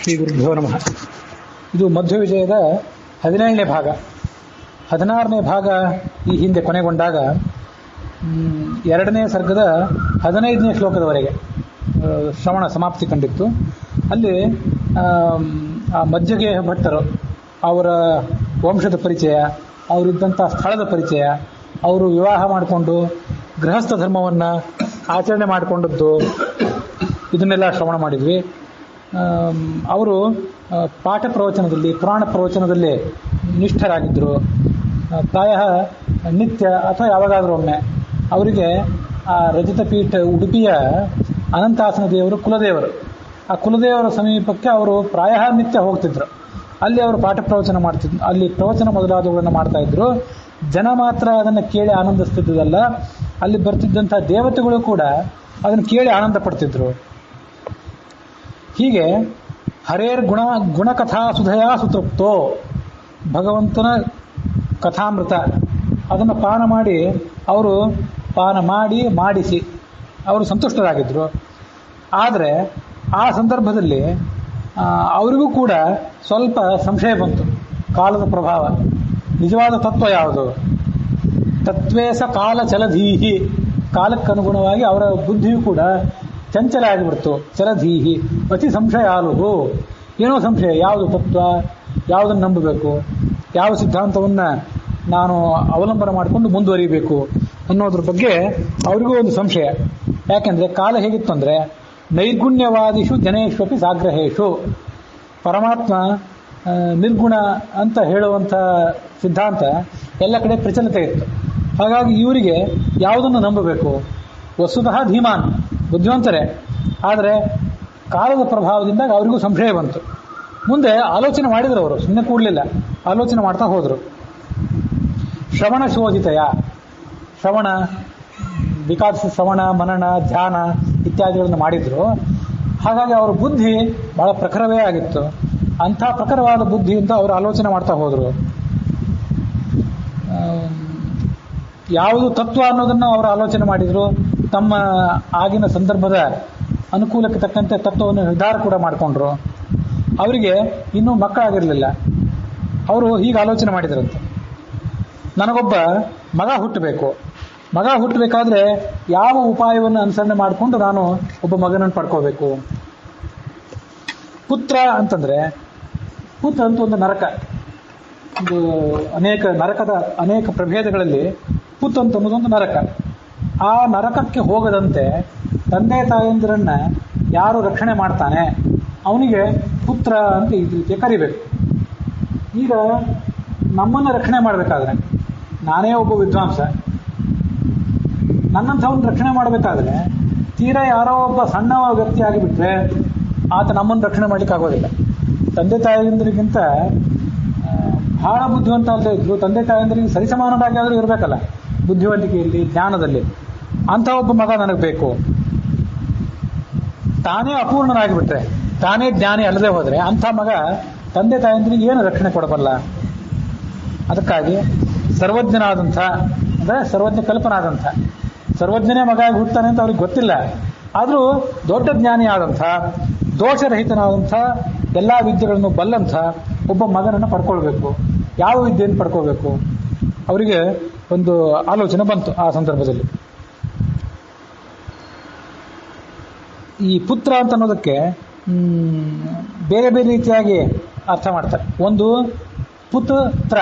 ಶ್ರೀ ಗುರುಭ್ಯೋ ನಮಃ. ಇದು ಮಧ್ವ ವಿಜಯದ 17ನೇ ಭಾಗ. 16ನೇ ಭಾಗ ಈ ಹಿಂದೆ ಕೊನೆಗೊಂಡಾಗ 2ನೇ ಸರ್ಗದ 15ನೇ ಶ್ಲೋಕದವರೆಗೆ ಶ್ರವಣ ಸಮಾಪ್ತಿ ಕಂಡಿತ್ತು. ಅಲ್ಲಿ ಆ ಮಧ್ಯಗೆ ಭಟ್ಟರು ಅವರ ವಂಶದ ಪರಿಚಯ, ಅವರಿದ್ದಂಥ ಸ್ಥಳದ ಪರಿಚಯ, ಅವರು ವಿವಾಹ ಮಾಡಿಕೊಂಡು ಗೃಹಸ್ಥ ಧರ್ಮವನ್ನು ಆಚರಣೆ ಮಾಡಿಕೊಂಡದ್ದು, ಇದನ್ನೆಲ್ಲ ಶ್ರವಣ ಮಾಡಿದ್ವಿ. ಅವರು ಪಾಠ ಪ್ರವಚನದಲ್ಲಿ, ಪುರಾಣ ಪ್ರವಚನದಲ್ಲಿ ನಿಷ್ಠರಾಗಿದ್ದರು. ಪ್ರಾಯ ನಿತ್ಯ ಅಥವಾ ಯಾವಾಗಾದರೂ ಒಮ್ಮೆ ಅವರಿಗೆ ಆ ರಜತ ಪೀಠ ಉಡುಪಿಯ ಅನಂತಾಸನ ದೇವರು ಕುಲದೇವರು, ಆ ಕುಲದೇವರ ಸಮೀಪಕ್ಕೆ ಅವರು ಪ್ರಾಯ ನಿತ್ಯ ಹೋಗ್ತಿದ್ರು. ಅಲ್ಲಿ ಅವರು ಪಾಠ ಪ್ರವಚನ ಮಾಡ್ತಿದ್ರು. ಅಲ್ಲಿ ಪ್ರವಚನ ಮೊದಲಾದವುಗಳನ್ನು ಮಾಡ್ತಾ ಇದ್ರು. ಜನ ಮಾತ್ರ ಅದನ್ನು ಕೇಳಿ ಆನಂದಿಸ್ತಿದ್ದಲ್ಲ, ಅಲ್ಲಿ ಬರ್ತಿದ್ದಂಥ ದೇವತೆಗಳು ಕೂಡ ಅದನ್ನು ಕೇಳಿ ಆನಂದ ಪಡ್ತಿದ್ರು. ಹೀಗೆ ಹರೇರ್ ಗುಣಕಥಾ ಸುಧಯ ಸುತೃಪ್ತೋ, ಭಗವಂತನ ಕಥಾಮೃತ ಅದನ್ನು ಪಾನ ಮಾಡಿಸಿ ಅವರು ಸಂತುಷ್ಟರಾಗಿದ್ದರು. ಆದರೆ ಆ ಸಂದರ್ಭದಲ್ಲಿ ಅವರಿಗೂ ಕೂಡ ಸ್ವಲ್ಪ ಸಂಶಯ ಬಂತು. ಕಾಲದ ಪ್ರಭಾವ, ನಿಜವಾದ ತತ್ವ ಯಾವುದು? ತತ್ವೇ ಸ ಕಾಲ ಚಲಧೀಹಿ, ಕಾಲಕ್ಕನುಗುಣವಾಗಿ ಅವರ ಬುದ್ಧಿಯೂ ಕೂಡ ಚಂಚಲ ಆಗಿಬಿಡ್ತು. ಚಲಧೀಹಿ ಅತಿ ಸಂಶಯಾಲುಹು, ಏನೋ ಸಂಶಯ, ಯಾವುದು ತತ್ವ, ಯಾವುದನ್ನು ನಂಬಬೇಕು, ಯಾವ ಸಿದ್ಧಾಂತವನ್ನು ನಾನು ಅವಲಂಬನೆ ಮಾಡಿಕೊಂಡು ಮುಂದುವರಿಬೇಕು ಅನ್ನೋದ್ರ ಬಗ್ಗೆ ಅವರಿಗೂ ಒಂದು ಸಂಶಯ. ಯಾಕೆಂದರೆ ಕಾಲ ಹೇಗಿತ್ತು ಅಂದರೆ, ನೈರ್ಗುಣ್ಯವಾದಿಷು ಜನೇಶ್ವಪಿ ಸಾಗ್ರಹೇಶು, ಪರಮಾತ್ಮ ನಿರ್ಗುಣ ಅಂತ ಹೇಳುವಂಥ ಸಿದ್ಧಾಂತ ಎಲ್ಲ ಕಡೆ ಪ್ರಚಲಿತ ಇತ್ತು. ಹಾಗಾಗಿ ಇವರಿಗೆ ಯಾವುದನ್ನು ನಂಬಬೇಕು? ವಸ್ತುತಃ ಧೀಮಾನ್, ಬುದ್ಧಿವಂತರೇ, ಆದರೆ ಕಾಲದ ಪ್ರಭಾವದಿಂದ ಅವರಿಗೂ ಸಂಶಯ ಬಂತು. ಮುಂದೆ ಆಲೋಚನೆ ಮಾಡಿದರು. ಅವರು ಸುಮ್ಮನೆ ಕೂಡಲಿಲ್ಲ, ಆಲೋಚನೆ ಮಾಡ್ತಾ ಹೋದರು. ಶ್ರವಣ ಶೋಧಿತಯ, ಶ್ರವಣ ವಿಕಾಸ, ಶ್ರವಣ ಮನನ ಧ್ಯಾನ ಇತ್ಯಾದಿಗಳನ್ನು ಮಾಡಿದರು. ಹಾಗಾಗಿ ಅವರ ಬುದ್ಧಿ ಬಹಳ ಪ್ರಖರವೇ ಆಗಿತ್ತು. ಅಂಥ ಪ್ರಖರವಾದ ಬುದ್ಧಿಯಿಂದ ಅವರು ಆಲೋಚನೆ ಮಾಡ್ತಾ ಹೋದರು. ಯಾವುದು ತತ್ವ ಅನ್ನೋದನ್ನು ಅವರು ಆಲೋಚನೆ ಮಾಡಿದರು. ತಮ್ಮ ಆಗಿನ ಸಂದರ್ಭದ ಅನುಕೂಲಕ್ಕೆ ತಕ್ಕಂತೆ ತತ್ವವನ್ನು ನಿರ್ಧಾರ ಕೂಡ ಮಾಡಿಕೊಂಡ್ರು. ಅವರಿಗೆ ಇನ್ನೂ ಮಕ್ಕಳಾಗಿರಲಿಲ್ಲ. ಅವರು ಹೀಗೆ ಆಲೋಚನೆ ಮಾಡಿದರಂತೆ, ನನಗೊಬ್ಬ ಮಗ ಹುಟ್ಟಬೇಕು. ಮಗ ಹುಟ್ಟಬೇಕಾದ್ರೆ ಯಾವ ಉಪಾಯವನ್ನು ಅನುಸರಣೆ ಮಾಡಿಕೊಂಡು ನಾನು ಒಬ್ಬ ಮಗನನ್ನು ಪಡ್ಕೋಬೇಕು? ಪುತ್ರ ಅಂತಂದರೆ, ಪುತ್ರ ಅಂತ ಒಂದು ನರಕ, ಒಂದು ನರಕದ ಅನೇಕ ಪ್ರಭೇದಗಳಲ್ಲಿ ಪುತ್ ಅಂತ ಅನ್ನೋದೊಂದು ನರಕ. ಆ ನರಕಕ್ಕೆ ಹೋಗದಂತೆ ತಂದೆ ತಾಯಂದಿರನ್ನ ಯಾರು ರಕ್ಷಣೆ ಮಾಡ್ತಾನೆ ಅವನಿಗೆ ಪುತ್ರ ಅಂತ ಇದಕ್ಕೆ ಕರಿಬೇಕು. ಈಗ ನಮ್ಮನ್ನು ರಕ್ಷಣೆ ಮಾಡಬೇಕಾದ್ರೆ, ನಾನೇ ಒಬ್ಬ ವಿದ್ವಾಂಸ, ನನ್ನಂಥವನ್ನ ರಕ್ಷಣೆ ಮಾಡಬೇಕಾದ್ರೆ ತೀರಾ ಯಾರೋ ಒಬ್ಬ ಸಣ್ಣ ವ್ಯಕ್ತಿ ಆಗಿಬಿಟ್ರೆ ಆತ ನಮ್ಮನ್ನು ರಕ್ಷಣೆ ಮಾಡಲಿಕ್ಕೆ ಆಗೋದಿಲ್ಲ. ತಂದೆ ತಾಯಂದಿರಿಗಿಂತ ಬಹಳ ಬುದ್ಧಿವಂತ ಅಂತ ಇದ್ರು, ತಂದೆ ತಾಯಂದಿರಿಗೆ ಸರಿಸಮಾನರಾಗಿ ಆದರೂ ಇರಬೇಕಲ್ಲ ಬುದ್ಧಿವಂತಿಕೆಯಲ್ಲಿ, ಜ್ಞಾನದಲ್ಲಿ. ಅಂಥ ಒಬ್ಬ ಮಗ ನನಗೆ ಬೇಕು. ತಾನೇ ಅಪೂರ್ಣನಾಗಿಬಿಟ್ರೆ, ತಾನೇ ಜ್ಞಾನಿ ಅಲ್ಲದೆ ಹೋದರೆ ಅಂಥ ಮಗ ತಂದೆ ತಾಯಂದಿರಿಗೆ ಏನು ರಕ್ಷಣೆ ಕೊಡಬಲ್ಲ? ಅದಕ್ಕಾಗಿ ಸರ್ವಜ್ಞನಾದಂಥ, ಅಂದರೆ ಸರ್ವಜ್ಞ ಕಲ್ಪನಾದಂಥ, ಸರ್ವಜ್ಞನೇ ಮಗ ಆಗಿ ಹುಡ್ತಾನೆ ಅಂತ ಅವ್ರಿಗೆ ಗೊತ್ತಿಲ್ಲ, ಆದರೂ ದೊಡ್ಡ ಜ್ಞಾನಿ ಆದಂಥ, ದೋಷರಹಿತನಾದಂಥ, ಎಲ್ಲ ವಿದ್ಯೆಗಳನ್ನು ಬಲ್ಲಂಥ ಒಬ್ಬ ಮಗನನ್ನು ಪಡ್ಕೊಳ್ಬೇಕು. ಯಾವ ವಿದ್ಯೆಯನ್ನು ಪಡ್ಕೋಬೇಕು? ಅವರಿಗೆ ಒಂದು ಆಲೋಚನೆ ಬಂತು ಆ ಸಂದರ್ಭದಲ್ಲಿ. ಈ ಪುತ್ರ ಅಂತ ಅನ್ನೋದಕ್ಕೆ ಬೇರೆ ಬೇರೆ ರೀತಿಯಾಗಿ ಅರ್ಥ ಮಾಡ್ತಾರೆ. ಒಂದು ಪುತ್ರ,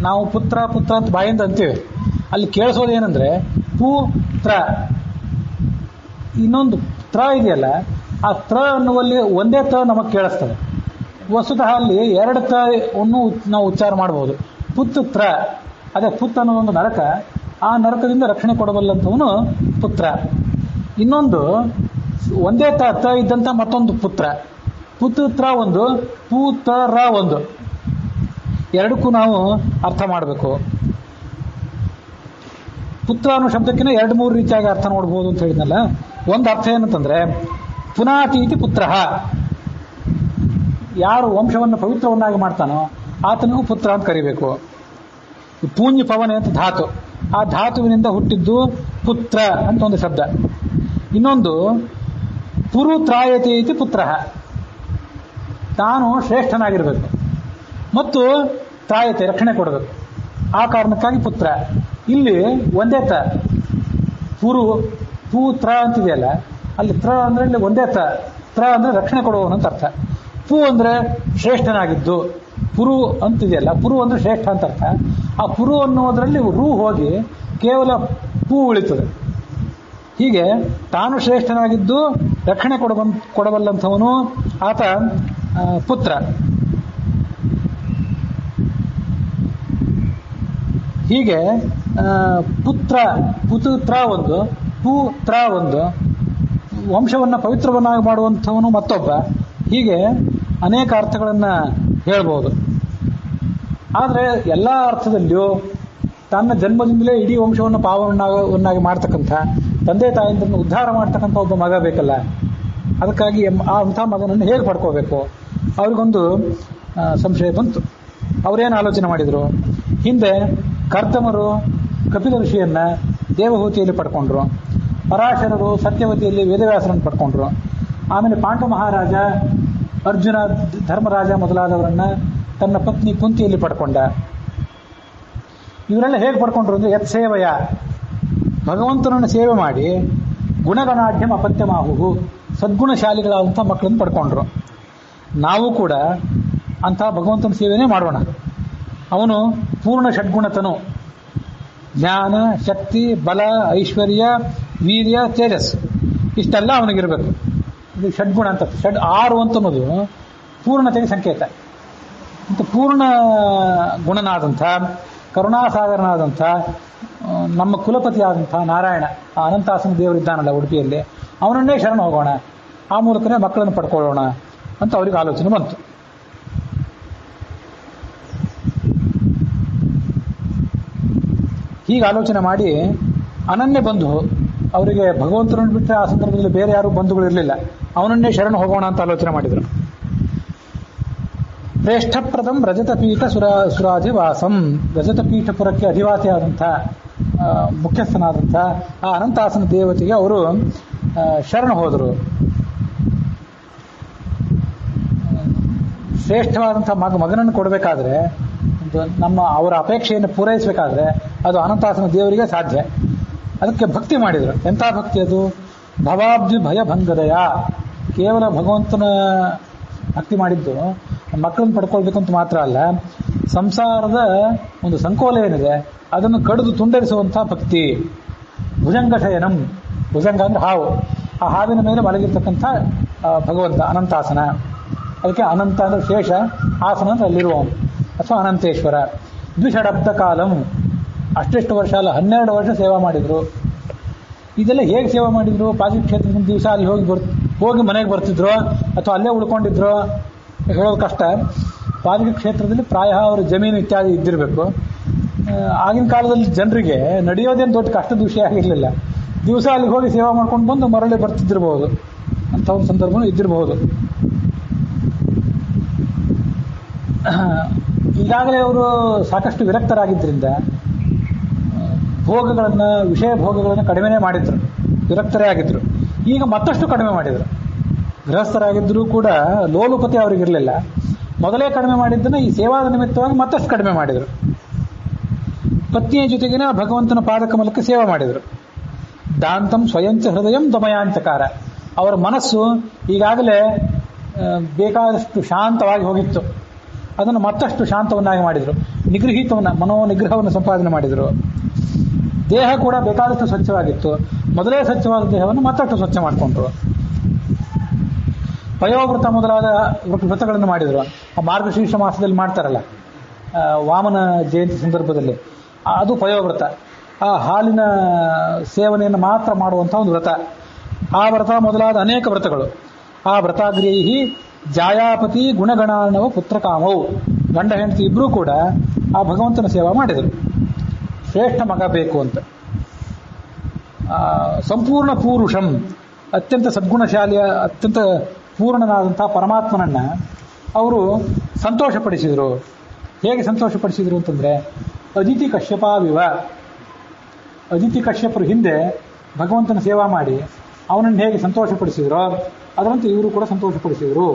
ನಾವು ಪುತ್ರ ಪುತ್ರ ಅಂತ ಬಾಯಿಂದ ಅಂತೀವಿ, ಅಲ್ಲಿ ಕೇಳಿಸೋದು ಏನಂದರೆ ಪುತ್ರ. ಇನ್ನೊಂದು ತ್ರ ಇದೆಯಲ್ಲ, ಆ ತ್ರ ಅನ್ನುವಲ್ಲಿ ಒಂದೇ ತ ನಮಗೆ ಕೇಳಿಸ್ತದೆ. ವಸ್ತುತಃ ಅಲ್ಲಿ 2 ತವನ್ನು ನಾವು ಉಚ್ಚಾರ ಮಾಡ್ಬೋದು. ಪುತ್ರ, ಅದೇ ಪುತ್ ಅನ್ನೋದೊಂದು ನರಕ, ಆ ನರಕದಿಂದ ರಕ್ಷಣೆ ಕೊಡಬಲ್ಲಂಥವನು ಪುತ್ರ. ಇನ್ನೊಂದು ಒಂದೇ ತ ಇದ್ದಂಥ ಮತ್ತೊಂದು ಪುತ್ರ. ಪುತ್ರ ಒಂದು, ಪೂತರ ಒಂದು, ಎರಡಕ್ಕೂ ನಾವು ಅರ್ಥ ಮಾಡಬೇಕು. ಪುತ್ರ ಅನ್ನೋ ಶಬ್ದಕ್ಕಿಂತ 2-3 ರೀತಿಯಾಗಿ ಅರ್ಥ ನೋಡ್ಬೋದು ಅಂತ ಹೇಳಿದ್ನಲ್ಲ. ಒಂದು ಅರ್ಥ ಏನಂತಂದ್ರೆ, ಪುನಾತೀತಿ ಪುತ್ರ, ಯಾರು ವಂಶವನ್ನು ಪವಿತ್ರವನ್ನಾಗಿ ಮಾಡ್ತಾನೋ ಆತನಿಗೂ ಪುತ್ರ ಅಂತ ಕರಿಬೇಕು. ಪೂಂಜ ಪವನೆ ಅಂತ ಧಾತು, ಆ ಧಾತುವಿನಿಂದ ಹುಟ್ಟಿದ್ದು ಪುತ್ರ ಅಂತ ಒಂದು ಶಬ್ದ. ಇನ್ನೊಂದು ಪುರುತ್ರಾಯತೆ ಇತಿ ಪುತ್ರ, ತಾನು ಶ್ರೇಷ್ಠನಾಗಿರಬೇಕು ಮತ್ತು ತಾಯತೆ ರಕ್ಷಣೆ ಕೊಡಬೇಕು. ಆ ಕಾರಣಕ್ಕಾಗಿ ಪುತ್ರ. ಇಲ್ಲಿ ಒಂದೇ ಪೂತ್ರ ಅಂತಿದೆಯಲ್ಲ, ಅಲ್ಲಿ ತ್ರ ಅಂದ್ರೆ ಇಲ್ಲಿ ಒಂದೇ ತ್ರ ಅಂದ್ರೆ ರಕ್ಷಣೆ ಕೊಡುವವನು ಅಂತ ಅರ್ಥ. ಪು ಅಂದ್ರೆ ಶ್ರೇಷ್ಠನಾಗಿದ್ದು, ಪುರು ಅಂತಿದೆಯಲ್ಲ, ಪುರು ಅಂದ್ರೆ ಶ್ರೇಷ್ಠ ಅಂತ ಅರ್ಥ. ಆ ಪುರು ಅನ್ನೋದ್ರಲ್ಲಿ ರು ಹೋಗಿ ಕೇವಲ ಪೂ ಉಳಿತದೆ. ಹೀಗೆ ತಾನು ಶ್ರೇಷ್ಠನಾಗಿದ್ದು ರಕ್ಷಣೆ ಕೊಡಬಲ್ಲಂಥವನು ಆತ ಪುತ್ರ. ಹೀಗೆ ಪುತ್ರ ಒಂದು, ಪುತ್ರ ಒಂದು, ವಂಶವನ್ನು ಪವಿತ್ರವನ್ನಾಗಿ ಮಾಡುವಂಥವನು ಮತ್ತೊಬ್ಬ. ಹೀಗೆ ಅನೇಕ ಅರ್ಥಗಳನ್ನು ಹೇಳ್ಬೋದು. ಆದರೆ ಎಲ್ಲ ಅರ್ಥದಲ್ಲಿಯೂ ತನ್ನ ಜನ್ಮದಿಂದಲೇ ಇಡೀ ವಂಶವನ್ನು ಪಾವನವನ್ನಾಗಿ ಮಾಡ್ತಕ್ಕಂಥ, ತಂದೆ ತಾಯಿಯಿಂದ ಉದ್ಧಾರ ಮಾಡ್ತಕ್ಕಂಥ ಒಬ್ಬ ಮಗ ಬೇಕಲ್ಲ. ಅದಕ್ಕಾಗಿ ಅಂಥ ಮಗನನ್ನು ಹೇಗೆ ಪಡ್ಕೋಬೇಕು? ಅವ್ರಿಗೊಂದು ಸಂಶಯ ಬಂತು. ಅವರೇನು ಆಲೋಚನೆ ಮಾಡಿದರು? ಹಿಂದೆ ಕರ್ದಮರು ಕಪಿಲ ಋಷಿಯನ್ನ ದೇವಹೂತಿಯಲ್ಲಿ ಪಡ್ಕೊಂಡ್ರು, ಪರಾಶರರು ಸತ್ಯವತಿಯಲ್ಲಿ ವೇದವ್ಯಾಸರನ್ನು ಪಡ್ಕೊಂಡ್ರು, ಆಮೇಲೆ ಪಾಂಡು ಮಹಾರಾಜ ಅರ್ಜುನ, ಧರ್ಮರಾಜ ಮೊದಲಾದವರನ್ನ ತನ್ನ ಪತ್ನಿ ಕುಂತಿಯಲ್ಲಿ ಪಡ್ಕೊಂಡ. ಇವರೆಲ್ಲ ಹೇಗೆ ಪಡ್ಕೊಂಡ್ರು ಅಂದರೆ ಯತ್ಸೇವಯ, ಭಗವಂತನನ್ನು ಸೇವೆ ಮಾಡಿ ಗುಣಗಣಾಢ್ಯಂ ಅಪತ್ಯಮಾಹು, ಸದ್ಗುಣಶಾಲಿಗಳಾದಂಥ ಮಕ್ಕಳನ್ನು ಪಡ್ಕೊಂಡ್ರು. ನಾವು ಕೂಡ ಅಂಥ ಭಗವಂತನ ಸೇವೆನೇ ಮಾಡೋಣ. ಅವನು ಪೂರ್ಣ ಷಡ್ಗುಣತನು, ಜ್ಞಾನ, ಶಕ್ತಿ, ಬಲ, ಐಶ್ವರ್ಯ, ವೀರ್ಯ, ತೇಜಸ್ ಇಷ್ಟೆಲ್ಲ ಅವನಿಗಿರಬೇಕು. ಇದು ಷಡ್ಗುಣ ಅಂತ. 6 ಅಂತನ್ನೋದು ಪೂರ್ಣತೆಗೆ ಸಂಕೇತ. ಮತ್ತು ಪೂರ್ಣ ಗುಣನಾದಂಥ, ಕರುಣಾಸಾಗರನಾದಂಥ, ನಮ್ಮ ಕುಲಪತಿ ಆದಂಥ ನಾರಾಯಣ, ಆ ಅನಂತಾಸನ ದೇವರಿದ್ದಾನಲ್ಲ ಉಡುಪಿಯಲ್ಲಿ, ಅವನನ್ನೇ ಶರಣ ಹೋಗೋಣ, ಆ ಮೂಲಕನೇ ಮಕ್ಕಳನ್ನು ಪಡ್ಕೊಳ್ಳೋಣ ಅಂತ ಅವ್ರಿಗೆ ಆಲೋಚನೆ ಬಂತು. ಹೀಗೆ ಆಲೋಚನೆ ಮಾಡಿ ಅನನ್ಯ ಬಂಧು, ಅವರಿಗೆ ಭಗವಂತನನ್ನು ಬಿಟ್ಟರೆ ಆ ಸಂದರ್ಭದಲ್ಲಿ ಬೇರೆ ಯಾರು ಬಂಧುಗಳು ಇರಲಿಲ್ಲ, ಅವನನ್ನೇ ಶರಣ ಹೋಗೋಣ ಅಂತ ಆಲೋಚನೆ ಮಾಡಿದರು. ಶ್ರೇಷ್ಠಪ್ರದಂ ರಜತಪೀಠ ಸುರಾಧಿವಾಸಂ, ರಜತಪೀಠಪುರಕ್ಕೆ ಅಧಿವಾಸಿಯಾದಂಥ ಮುಖ್ಯಸ್ಥನಾದಂಥ ಆ ಅನಂತಾಸನ ದೇವತೆಗೆ ಅವರು ಶರಣ ಹೋದರು. ಶ್ರೇಷ್ಠವಾದಂಥ ಮಗನನ್ನು ಕೊಡಬೇಕಾದ್ರೆ, ಅವರ ಅಪೇಕ್ಷೆಯನ್ನು ಪೂರೈಸಬೇಕಾದ್ರೆ ಅದು ಅನಂತಾಸನ ದೇವರಿಗೆ ಸಾಧ್ಯ. ಅದಕ್ಕೆ ಭಕ್ತಿ ಮಾಡಿದರು. ಎಂಥ ಭಕ್ತಿ ಅದು? ಭವಾಬ್ಧಿ ಭಯ ಭಂಗದಯ. ಕೇವಲ ಭಗವಂತನ ಭಕ್ತಿ ಮಾಡಿದ್ದು ಮಕ್ಕಳನ್ನು ಪಡ್ಕೊಳ್ಬೇಕಂತ ಮಾತ್ರ ಅಲ್ಲ, ಸಂಸಾರದ ಒಂದು ಸಂಕೋಲ ಏನಿದೆ ಅದನ್ನು ಕಡಿದು ತುಂಡರಿಸುವಂಥ ಭಕ್ತಿ. ಭುಜಂಗ ಶಯನಂ, ಭುಜಂಗ ಅಂದ್ರೆ ಹಾವು, ಆ ಹಾವಿನ ಮೇಲೆ ಮಲಗಿರ್ತಕ್ಕಂಥ ಭಗವಂತ ಅನಂತಾಸನ. ಅದಕ್ಕೆ ಅನಂತ ಅಂದ್ರೆ ಶೇಷ, ಆಸನ ಅಂದ್ರೆ ಅಲ್ಲಿರುವವನು ಅಥವಾ ಅನಂತೇಶ್ವರ. ದ್ವಿಷಡಬ್ಧ ಕಾಲಂ, ಅಷ್ಟೆಷ್ಟು ವರ್ಷ ಅಲ್ಲ 12 ವರ್ಷ ಸೇವಾ ಮಾಡಿದ್ರು. ಇದೆಲ್ಲ ಹೇಗೆ ಸೇವಾ ಮಾಡಿದ್ರು? ಪಾಜಿ ಕ್ಷೇತ್ರದಿಂದ ದಿವಸ ಅಲ್ಲಿ ಹೋಗಿ ಮನೆಗೆ ಬರ್ತಿದ್ರು ಅಥವಾ ಅಲ್ಲೇ ಉಳ್ಕೊಂಡಿದ್ರು ಹೇಳೋದು ಕಷ್ಟ. ಪಾಜಿ ಕ್ಷೇತ್ರದಲ್ಲಿ ಪ್ರಾಯ ಅವರು ಜಮೀನು ಇತ್ಯಾದಿ ಇದ್ದಿರಬೇಕು. ಆಗಿನ ಕಾಲದಲ್ಲಿ ಜನರಿಗೆ ನಡೆಯೋದೇನು ದೊಡ್ಡ ಕಷ್ಟದ ವಿಷಯ ಆಗಿರಲಿಲ್ಲ. ದಿವಸ ಅಲ್ಲಿಗೆ ಹೋಗಿ ಸೇವಾ ಮಾಡ್ಕೊಂಡು ಬಂದು ಮರಳಿ ಬರ್ತಿದ್ದಿರಬಹುದು, ಅಂಥ ಒಂದು ಸಂದರ್ಭನೂ ಇದ್ದಿರಬಹುದು. ಈಗಾಗಲೇ ಅವರು ಸಾಕಷ್ಟು ವಿರಕ್ತರಾಗಿದ್ದರಿಂದ ವಿಷಯ ಭೋಗಗಳನ್ನು ಕಡಿಮೆನೇ ಮಾಡಿದ್ರು, ವಿರಕ್ತರೇ ಆಗಿದ್ರು. ಈಗ ಮತ್ತಷ್ಟು ಕಡಿಮೆ ಮಾಡಿದರು. ಗೃಹಸ್ಥರಾಗಿದ್ದರೂ ಕೂಡ ಲೋಲುಪತಿ ಅವರಿಗಿರಲಿಲ್ಲ. ಮೊದಲೇ ಕಡಿಮೆ ಮಾಡಿದ್ದನ್ನು ಈ ಸೇವಾದ ನಿಮಿತ್ತವಾಗಿ ಮತ್ತಷ್ಟು ಕಡಿಮೆ ಮಾಡಿದರು. ಪತ್ನಿಯ ಜೊತೆಗಿನ ಭಗವಂತನ ಪಾದಕಮಲಕ್ಕೆ ಸೇವೆ ಮಾಡಿದರು. ದಾಂತಂ ಸ್ವಯಂಚ ಹೃದಯಂ ದಮಯಾಂಚಕಾರ. ಅವರ ಮನಸ್ಸು ಈಗಾಗಲೇ ಬೇಕಾದಷ್ಟು ಶಾಂತವಾಗಿ ಹೋಗಿತ್ತು, ಅದನ್ನು ಮತ್ತಷ್ಟು ಶಾಂತವನ್ನಾಗಿ ಮಾಡಿದರು. ಮನೋನಿಗ್ರಹವನ್ನು ಸಂಪಾದನೆ ಮಾಡಿದರು. ದೇಹ ಕೂಡ ಬೇಕಾದಷ್ಟು ಸ್ವಚ್ಛವಾಗಿತ್ತು, ಮೊದಲೇ ಸ್ವಚ್ಛವಾದ ದೇಹವನ್ನು ಮತ್ತಷ್ಟು ಸ್ವಚ್ಛ ಮಾಡಿಕೊಂಡ್ರು. ಪಯೋವ್ರತ ಮೊದಲಾದ ವ್ರತಗಳನ್ನು ಮಾಡಿದರು. ಆ ಮಾರ್ಗಶೀರ್ಷ ಮಾಸದಲ್ಲಿ ಮಾಡ್ತಾರಲ್ಲ, ವಾಮನ ಜಯಂತಿ ಸಂದರ್ಭದಲ್ಲಿ, ಅದು ಪಯೋವ್ರತ. ಆ ಹಾಲಿನ ಸೇವನೆಯನ್ನು ಮಾತ್ರ ಮಾಡುವಂಥ ಒಂದು ವ್ರತ. ಆ ವ್ರತ ಮೊದಲಾದ ಅನೇಕ ವ್ರತಗಳು. ಆ ವ್ರತಾಗ್ರೇಹಿ ಜಾಯಾಪತಿ ಗುಣಗಣಾರ್ಣವ ಪುತ್ರಕಾಮವು. ಗಂಡ ಹೆಂಡತಿ ಇಬ್ಬರೂ ಕೂಡ ಆ ಭಗವಂತನ ಸೇವಾ ಮಾಡಿದರು. ಶ್ರೇಷ್ಠ ಮಗ ಬೇಕು ಅಂತ. ಸಂಪೂರ್ಣ ಪೂರುಷಂ, ಅತ್ಯಂತ ಸದ್ಗುಣಶಾಲಿಯ, ಅತ್ಯಂತ ಪೂರ್ಣನಾದಂಥ ಪರಮಾತ್ಮನನ್ನ ಅವರು ಸಂತೋಷಪಡಿಸಿದರು. ಹೇಗೆ ಸಂತೋಷಪಡಿಸಿದರು ಅಂತಂದರೆ, ಅದಿತಿ ಕಶ್ಯಪಾವಿವ. ಅದಿತಿ ಕಶ್ಯಪರು ಹಿಂದೆ ಭಗವಂತನ ಸೇವಾ ಮಾಡಿ ಅವನನ್ನು ಹೇಗೆ ಸಂತೋಷಪಡಿಸಿದರೋ ಅದರಂತೆ ಇವರು ಕೂಡ ಸಂತೋಷಪಡಿಸಿದರು.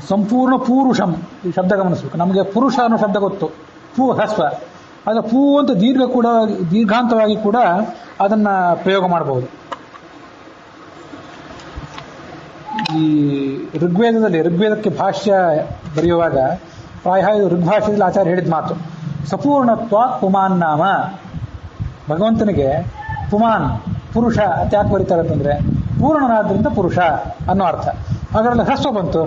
ಸಂಪೂರ್ಣ ಪೂರುಷಂ ಈ ಶಬ್ದ ಗಮನಿಸಬೇಕು. ನಮಗೆ ಪುರುಷ ಅನ್ನೋ ಶಬ್ದ ಗೊತ್ತು, ಪೂ ಹಸ್ವ, ಆದರೆ ಪೂ ಅಂತ ದೀರ್ಘಾಂತವಾಗಿ ಕೂಡ ಅದನ್ನ ಪ್ರಯೋಗ ಮಾಡಬಹುದು. ಈ ಋಗ್ವೇದಕ್ಕೆ ಭಾಷ್ಯ ಬರೆಯುವಾಗ ಪ್ರಾಯ ಋಗ್ಭಾಷ್ಯದಲ್ಲಿ ಆಚಾರ್ಯ ಹೇಳಿದ ಮಾತು ಸಪೂರ್ಣತ್ವಾತ್ ಪುಮಾನ್ ನಾಮ. ಭಗವಂತನಿಗೆ ಪುಮಾನ್ ಪುರುಷ ಅಂತ ಯಾಕೆ ಬರೀತಾರೆ ಅಂತಂದ್ರೆ ಪೂರ್ಣನಾದ್ರಿಂದ ಪುರುಷ ಅನ್ನೋ ಅರ್ಥ. ಹಾಗಾದ್ರೆ ಹ್ರಸ್ವ ಬಂತು,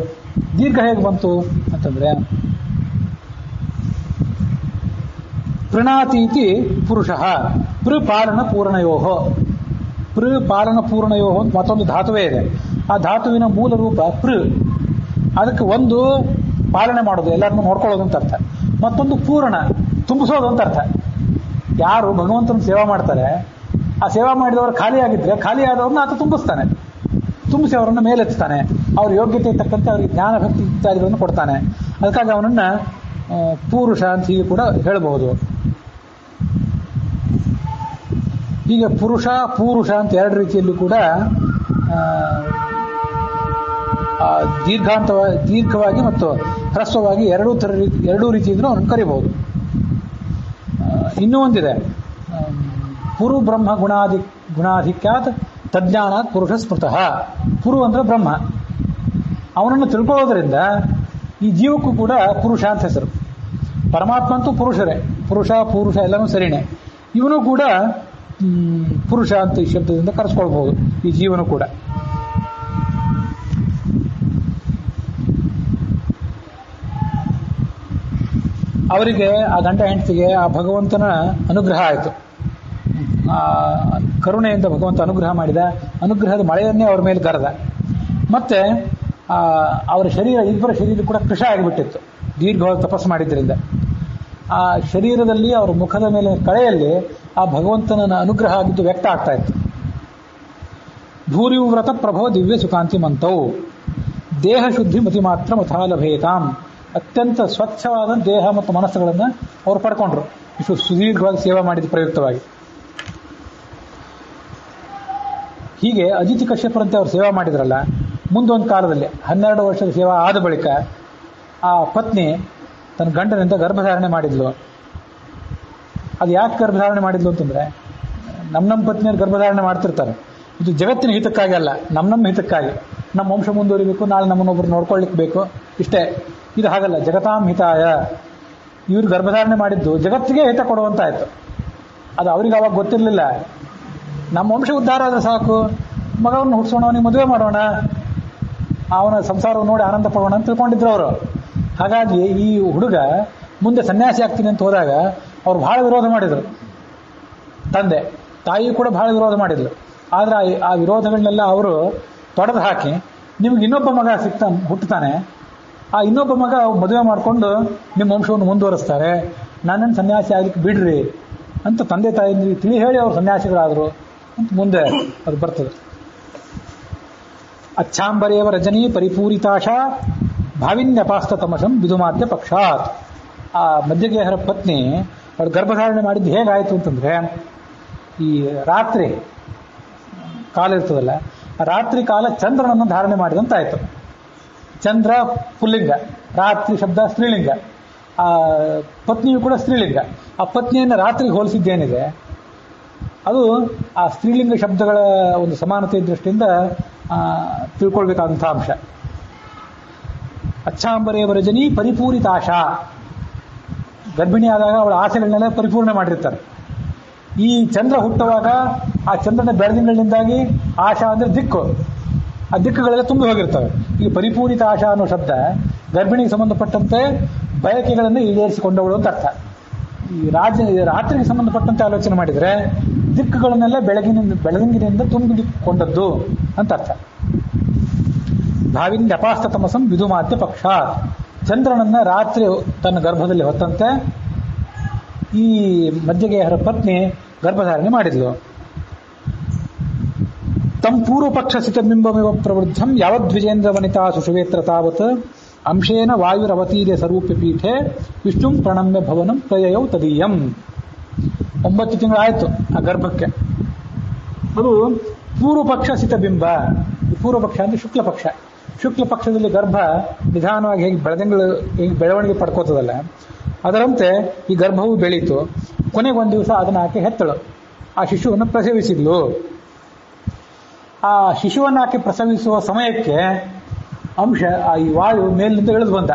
ದೀರ್ಘ ಹೇಗೆ ಬಂತು ಅಂತಂದ್ರೆ ಪ್ರಣಾತೀತಿ ಪುರುಷ ಪಾಲನ ಪೂರ್ಣಯೋಹೋ. ಪಾಲನ ಪೂರ್ಣಯೋಹೋ ಅಂತ ಮತ್ತೊಂದು ಧಾತುವೇ ಇದೆ. ಆ ಧಾತುವಿನ ಮೂಲ ರೂಪ ಅದಕ್ಕೆ ಒಂದು ಪಾಲನೆ ಮಾಡೋದು, ಎಲ್ಲರನ್ನೂ ನೋಡ್ಕೊಳ್ಳೋದು ಅಂತ ಅರ್ಥ. ಮತ್ತೊಂದು ಪೂರ್ಣ, ತುಂಬಿಸೋದು ಅಂತ ಅರ್ಥ. ಯಾರು ಭಗವಂತನ ಸೇವಾ ಮಾಡ್ತಾರೆ, ಆ ಸೇವಾ ಮಾಡಿದವರು ಖಾಲಿಯಾಗಿದ್ರೆ ಖಾಲಿಯಾದವ್ರನ್ನ ಆತ ತುಂಬಿಸ್ತಾನೆ, ತುಂಬಿಸಿ ಅವರನ್ನು ಮೇಲೆತ್ತಾನೆ, ಅವ್ರ ಯೋಗ್ಯತೆ ತಕ್ಕಂತೆ ಅವರಿಗೆ ಜ್ಞಾನ ಭಕ್ತಿ ಇತ್ಯಾದಿಗಳನ್ನು ಕೊಡ್ತಾನೆ. ಅದಕ್ಕಾಗಿ ಅವನನ್ನ ಪೂರುಷ ಅಂತ ಹೀಗೆ ಕೂಡ ಹೇಳಬಹುದು. ಹೀಗೆ ಪೂರುಷ ಅಂತ ಎರಡು ರೀತಿಯಲ್ಲಿ ಕೂಡ ದೀರ್ಘವಾಗಿ ಮತ್ತು ಹ್ರಸ್ವವಾಗಿ ಎರಡೂ ರೀತಿಯಿಂದ ಅವನನ್ನು ಕರಿಬಹುದು. ಇನ್ನೂ ಒಂದಿದೆ, ಪುರು ಬ್ರಹ್ಮ ಗುಣಾಧಿಕ್ಯಾತ್ ತಜ್ಞಾನಾತ್ ಪುರುಷ ಸ್ಮೃತಃ. ಪುರು ಅಂದ್ರೆ ಬ್ರಹ್ಮ, ಅವನನ್ನು ತಿಳ್ಕೊಳ್ಳೋದ್ರಿಂದ ಈ ಜೀವಕ್ಕೂ ಕೂಡ ಪುರುಷ ಅಂತ ಹೆಸರು. ಪರಮಾತ್ಮ ಅಂತೂ ಪುರುಷರೇ, ಪುರುಷ ಎಲ್ಲನೂ ಸರಿನೇ. ಇವನು ಕೂಡ ಪುರುಷ ಅಂತ ಈ ಶಬ್ದದಿಂದ ಕರೆಸ್ಕೊಳ್ಬಹುದು, ಈ ಜೀವನು ಕೂಡ. ಅವರಿಗೆ ಆ ಗಂಡ ಹೆಂಡತಿಗೆ ಆ ಭಗವಂತನ ಅನುಗ್ರಹ ಆಯಿತು. ಕರುಣೆಯಿಂದ ಭಗವಂತ ಅನುಗ್ರಹ ಮಾಡಿದ, ಅನುಗ್ರಹದ ಮಳೆಯನ್ನೇ ಅವ್ರ ಮೇಲೆ ಕರೆದ. ಮತ್ತೆ ಅವರ ಇಬ್ಬರ ಶರೀರ ಕೂಡ ಕೃಶ ಆಗಿಬಿಟ್ಟಿತ್ತು ದೀರ್ಘವಾಗಿ ತಪಸ್ಸು ಮಾಡಿದ್ರಿಂದ. ಆ ಶರೀರದಲ್ಲಿ ಅವರ ಮುಖದ ಮೇಲೆ ಕಳೆಯಲ್ಲಿ ಆ ಭಗವಂತನ ಅನುಗ್ರಹ ಆಗಿದ್ದು ವ್ಯಕ್ತ ಆಗ್ತಾ ಇತ್ತು. ಭೂರಿಯು ವ್ರತ ಪ್ರಭೋ ದಿವ್ಯ ಸುಕಾಂತಿ ಮಂತವು ದೇಹ ಶುದ್ಧಿ ಮತಿ ಮಾತ್ರ ಮಥಾಲಭೇತಾಂ. ಅತ್ಯಂತ ಸ್ವಚ್ಛವಾದ ದೇಹ ಮತ್ತು ಮನಸ್ಸುಗಳನ್ನು ಅವರು ಪಡ್ಕೊಂಡ್ರು ಇಷ್ಟು ಸುದೀರ್ಘವಾಗಿ ಸೇವಾ ಮಾಡಿದ ಪ್ರಯುಕ್ತವಾಗಿ. ಹೀಗೆ ಅಜಿತಿ ಕಶ್ಯಪರಂತೆ ಅವರು ಸೇವಾ ಮಾಡಿದ್ರಲ್ಲ, ಮುಂದೊಂದು ಕಾಲದಲ್ಲಿ 12 ವರ್ಷದ ಸೇವಾ ಆದ ಬಳಿಕ ಆ ಪತ್ನಿ ತನ್ನ ಗಂಡನಿಂದ ಗರ್ಭಧಾರಣೆ ಮಾಡಿದ್ಲು. ಅದು ಯಾಕೆ ಗರ್ಭಧಾರಣೆ ಮಾಡಿದ್ಲು ಅಂತಂದ್ರೆ, ನಮ್ಮ ಪತ್ನಿಯರು ಗರ್ಭಧಾರಣೆ ಮಾಡ್ತಿರ್ತಾರೆ, ಇದು ಜಗತ್ತಿನ ಹಿತಕ್ಕಾಗಿ ಅಲ್ಲ, ನಮ್ಮ ಹಿತಕ್ಕಾಗಿ. ನಮ್ಮ ವಂಶ ಮುಂದುವರಿಬೇಕು, ನಾಳೆ ನಮ್ಮನ್ನೊಬ್ಬರು ನೋಡ್ಕೊಳ್ಳಿಕ್ಕೆ ಬೇಕು, ಇಷ್ಟೇ. ಇದು ಹಾಗಲ್ಲ, ಜಗತಾಂ ಹಿತಾಯ. ಇವರು ಗರ್ಭಧಾರಣೆ ಮಾಡಿದ್ದು ಜಗತ್ತಿಗೆ ಹಿತ ಕೊಡುವಂತಾಯ್ತು. ಅದು ಅವ್ರಿಗೆ ಅವಾಗ ಗೊತ್ತಿರಲಿಲ್ಲ. ನಮ್ಮ ವಂಶ ಉದ್ಧಾರ ಆದರೆ ಸಾಕು, ಮಗವನ್ನು ಹುಟ್ಟಿಸೋಣ, ಅವನಿಗೆ ಮದುವೆ ಮಾಡೋಣ, ಅವನ ಸಂಸಾರವನ್ನು ನೋಡಿ ಆನಂದ ಪಡೋಣ ಅಂತ ತಿಳ್ಕೊಂಡಿದ್ರು ಅವರು. ಹಾಗಾಗಿ ಈ ಹುಡುಗ ಮುಂದೆ ಸನ್ಯಾಸಿ ಆಗ್ತೀನಿ ಅಂತ ಹೋದಾಗ ಅವ್ರು ಬಹಳ ವಿರೋಧ ಮಾಡಿದರು. ತಂದೆ ತಾಯಿ ಕೂಡ ಬಹಳ ವಿರೋಧ ಮಾಡಿದ್ರು. ಆದರೆ ಆ ವಿರೋಧಗಳನ್ನೆಲ್ಲ ಅವರು ತೊಡೆದು ಹಾಕಿ, ನಿಮ್ಗೆ ಇನ್ನೊಬ್ಬ ಮಗ ಹುಟ್ಟುತ್ತಾನೆ, ಆ ಇನ್ನೊಬ್ಬ ಮಗ ಮದುವೆ ಮಾಡಿಕೊಂಡು ನಿಮ್ಮ ವಂಶವನ್ನು ಮುಂದುವರಿಸ್ತಾರೆ, ನನ್ನನ್ನು ಸನ್ಯಾಸಿ ಆಗ್ಲಿಕ್ಕೆ ಬಿಡ್ರಿ ಅಂತ ತಂದೆ ತಾಯಿ ತಿಳಿ ಹೇಳಿ ಅವರು ಸನ್ಯಾಸಿಗಳಾದರು ಅಂತ ಮುಂದೆ ಅದು ಬರ್ತದೆ. ಅಚ್ಛಾಂಬರೇವ ರಜನಿ ಪರಿಪೂರಿತಾಶಾ ಭಾವಿನ್ಯಪಾಸ್ತ ತಮಸಂ ವಿದುಮಾದ್ಯ ಪಕ್ಷಾತ್. ಆ ಮಧ್ಯಗೇಹರ ಪತ್ನಿ ಅವಳು ಗರ್ಭಧಾರಣೆ ಮಾಡಿದ್ದು ಹೇಗಾಯಿತು ಅಂತಂದ್ರೆ, ಈ ರಾತ್ರಿ ಕಾಲ ಇರ್ತದಲ್ಲ, ರಾತ್ರಿ ಕಾಲ ಚಂದ್ರನನ್ನು ಧಾರಣೆ ಮಾಡಿದಂತಾಯ್ತು. ಚಂದ್ರ ಪುಲ್ಲಿಂಗ, ರಾತ್ರಿ ಶಬ್ದ ಸ್ತ್ರೀಲಿಂಗ, ಆ ಪತ್ನಿಯು ಕೂಡ ಸ್ತ್ರೀಲಿಂಗ. ಆ ಪತ್ನಿಯನ್ನು ರಾತ್ರಿಗೆ ಹೋಲಿಸಿದ್ದೇನಿದೆ ಅದು ಆ ಸ್ತ್ರೀಲಿಂಗ ಶಬ್ದಗಳ ಒಂದು ಸಮಾನತೆ ದೃಷ್ಟಿಯಿಂದ ತಿಳ್ಕೊಳ್ಬೇಕಾದಂಥ ಅಂಶ. ಅಚ್ಛಾಂಬರೇವ ರಜನಿ ಪರಿಪೂರಿತ ಆಶಾ. ಗರ್ಭಿಣಿಯಾದಾಗ ಅವಳ ಆಸೆಗಳನ್ನೆಲ್ಲ ಪರಿಪೂರ್ಣ ಮಾಡಿರ್ತಾರೆ. ಈ ಚಂದ್ರ ಹುಟ್ಟುವಾಗ ಆ ಚಂದ್ರನ ಬೆಳದಿಂಗಳಿಂದಾಗಿ ಆಶಾ ಅಂದರೆ ದಿಕ್ಕು, ಆ ದಿಕ್ಕುಗಳೆಲ್ಲ ತುಂಬಿ ಹೋಗಿರ್ತವೆ. ಈ ಪರಿಪೂರಿತ ಆಶಾ ಅನ್ನೋ ಶಬ್ದ ಗರ್ಭಿಣಿಗೆ ಸಂಬಂಧಪಟ್ಟಂತೆ ಬಯಕೆಗಳನ್ನು ಈಡೇರಿಸಿಕೊಂಡವಳು ಅಂತ ಅರ್ಥ. ಈ ರಾತ್ರಿಗೆ ಸಂಬಂಧಪಟ್ಟಂತೆ ಆಲೋಚನೆ ಮಾಡಿದರೆ ದಿಕ್ಕುಗಳನ್ನೆಲ್ಲ ಬೆಳದಿಂಗಿನಿಂದ ತುಂಬಿಕೊಂಡದ್ದು ಅಂತ ಅರ್ಥ. ಭಾವಿನ್ ಅಪಾಸ್ತ ತಮಸಂ ವಿದುಮಾತ್ಯ ಪಕ್ಷ. ಚಂದ್ರನನ್ನ ರಾತ್ರಿ ತನ್ನ ಗರ್ಭದಲ್ಲಿ ಹೊತ್ತಂತೆ ಈ ಮಧ್ಯಗೇಹರ ಪತ್ನಿ ಗರ್ಭಧಾರಣೆ ಮಾಡಿದ್ಲು. ತಂ ಪೂರ್ವಪಕ್ಷ ಸಿತಬಿಂಬಮಿವ ಪ್ರವೃದ್ಧಂ ಯಾವದ್ವಿಜೇಂದ್ರ ವನಿತಾ ಸುಷುವೇತ್ರ ತಾವತ್ ಅಂಶೇನ ವಾಯುರವತೀರ್ಯ ಸ್ವರೂಪ್ಯ ಪೀಠೆ ವಿಷ್ಣುಂ ಪ್ರಣಮ್ಯ ಭವನಂ ಪ್ರಯಯೌ ತದೀಯಂ. 9 ತಿಂಗಳಾಯಿತು ಆ ಗರ್ಭಕ್ಕೆ. ಅದು ಪೂರ್ವಪಕ್ಷ ಸಿತಬಿಂಬ. ಪೂರ್ವಪಕ್ಷ ಅಂದರೆ ಶುಕ್ಲ ಪಕ್ಷ. ಶುಕ್ಲ ಪಕ್ಷದಲ್ಲಿ ಗರ್ಭ ನಿಧಾನವಾಗಿ ಹೇಗೆ ಹೇಗೆ ಬೆಳವಣಿಗೆ ಪಡ್ಕೋತದಲ್ಲ, ಅದರಂತೆ ಈ ಗರ್ಭವು ಬೆಳೀತು. ಕೊನೆಗೆ ಒಂದು ದಿವಸ ಅದನ್ನು ಆಕೆ ಹೆತ್ತಳು, ಆ ಶಿಶುವನ್ನು ಪ್ರಸವಿಸಿದ್ಲು. ಆ ಶಿಶುವನ್ನು ಆಕೆ ಪ್ರಸವಿಸುವ ಸಮಯಕ್ಕೆ ಅಂಶ ಈ ವಾಯು ಮೇಲಿನಿಂದ ಇಳಿದು ಬಂದ,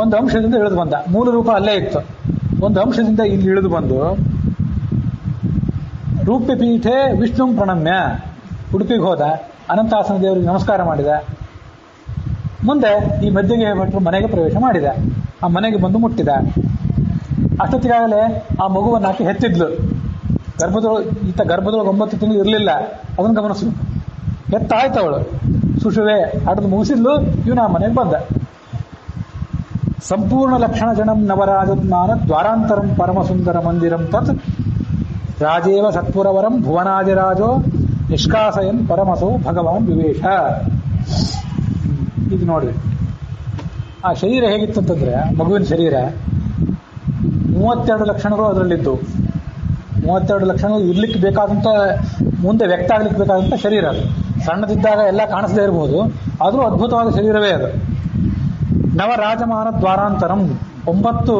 ಒಂದು ಅಂಶದಿಂದ ಇಳಿದು ಬಂದ. ಮೂಲ ರೂಪ ಅಲ್ಲೇ ಇತ್ತು, ಒಂದು ಅಂಶದಿಂದ ಇಲ್ಲಿ ಇಳಿದು ಬಂದು ರೂಪ್ಯಪೀಠೆ ವಿಷ್ಣು ಪ್ರಣಮ್ಯ ಉಡುಪಿಗೆ ಹೋದ, ಅನಂತಾಸನ ದೇವರಿಗೆ ನಮಸ್ಕಾರ ಮಾಡಿದ. ಮುಂದೆ ಈ ಮಧ್ಯಗೆ ಭಟ್ರು ಮನೆಗೆ ಪ್ರವೇಶ ಮಾಡಿದ, ಆ ಮನೆಗೆ ಬಂದು ಮುಟ್ಟಿದ. ಅಷ್ಟೊತ್ತಿಗಾಗಲೇ ಆ ಮಗುವನ್ನು ಆಕೆ ಹೆತ್ತಿದ್ಲು. ಗರ್ಭದೊಳಗೆ 9 ತಿಂಗಳು ಇರಲಿಲ್ಲ, ಅದನ್ನು ಗಮನಿಸ್ಬೇಕು. ಹೆತ್ತಾಯ್ತು ಅವಳು, ಸುಷುವೆ ಆಟದ ಮುಗಿಸಿದ್ಲು. ಇವನು ಆ ಮನೆಗೆ ಬಂದ. ಸಂಪೂರ್ಣ ಲಕ್ಷಣ ಜನಂ ನವರಾಜಜ್ಞಾನ ದ್ವಾರಾಂತರಂ ಪರಮಸುಂದರ ಮಂದಿರಂ ತತ್ ರಾಜೇವ ಸತ್ಪುರವರಂ ಭುವನಾದಿರಾಜೋ ನಿಷ್ಕಾಸಯನ್ ಪರಮಸೋ ಭಗವಾನ್ ವಿವೇಶ. ಇದು ನೋಡ್ರಿ, ಆ ಶರೀರ ಹೇಗಿತ್ತಂತಂದ್ರೆ, ಮಗುವಿನ ಶರೀರ 32 ಲಕ್ಷಣಗಳು ಅದರಲ್ಲಿದ್ದು. 32 ಲಕ್ಷಣಗಳು ಇರ್ಲಿಕ್ಕೆ ಬೇಕಾದಂಥ, ಮುಂದೆ ವ್ಯಕ್ತ ಆಗ್ಲಿಕ್ಕೆ ಬೇಕಾದಂಥ ಶರೀರ ಅದು. ಸಣ್ಣದಿದ್ದಾಗ ಎಲ್ಲ ಕಾಣಿಸದೇ ಇರಬಹುದು, ಆದರೂ ಅದ್ಭುತವಾದ ಶರೀರವೇ ಅದು. ನವರಾಜಮಾನ ದ್ವಾರಾಂತರಂ, 9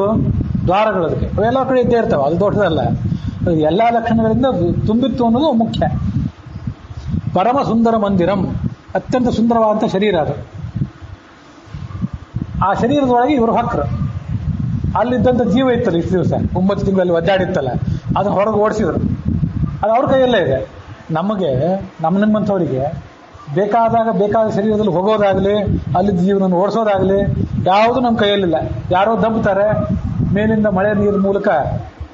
ದ್ವಾರಗಳು ಅದಕ್ಕೆ. ಅವೆಲ್ಲ ಕಡೆ ಇದ್ದೇ ಇರ್ತವೆ, ಅದು ದೊಡ್ಡದಲ್ಲ. ಎಲ್ಲ ಲಕ್ಷಣಗಳಿಂದ ತುಂಬಿತ್ತು ಅನ್ನೋದು ಮುಖ್ಯ. ಪರಮ ಸುಂದರ ಮಂದಿರಂ, ಅತ್ಯಂತ ಸುಂದರವಾದಂಥ ಶರೀರ ಅದು. ಆ ಶರೀರದೊಳಗೆ ಇವರು ಹೊಕ್ಕರು. ಅಲ್ಲಿದ್ದಂಥ ಜೀವ ಇತ್ತಲ್ಲ, ಇಷ್ಟು ದಿವಸ 9 ತಿಂಗಳಲ್ಲಿ ಒದ್ದಾಡಿತ್ತಲ್ಲ, ಅದನ್ನ ಹೊರಗೆ ಓಡಿಸಿದ್ರು. ಅದು ಅವ್ರ ಕೈಯಲ್ಲೇ ಇದೆ. ನಮಗೆ, ನಿಮ್ಮಂಥವರಿಗೆ ಬೇಕಾದ ಶರೀರದಲ್ಲಿ ಹೋಗೋದಾಗಲಿ, ಅಲ್ಲಿದ್ದ ಜೀವನ ಓಡಿಸೋದಾಗಲಿ ಯಾವುದು ನಮ್ಮ ಕೈಯಲ್ಲಿಲ್ಲ. ಯಾರೋ ದಬ್ಬುತ್ತಾರೆ, ಮೇಲಿಂದ ಮಳೆ ನೀರಿನ ಮೂಲಕ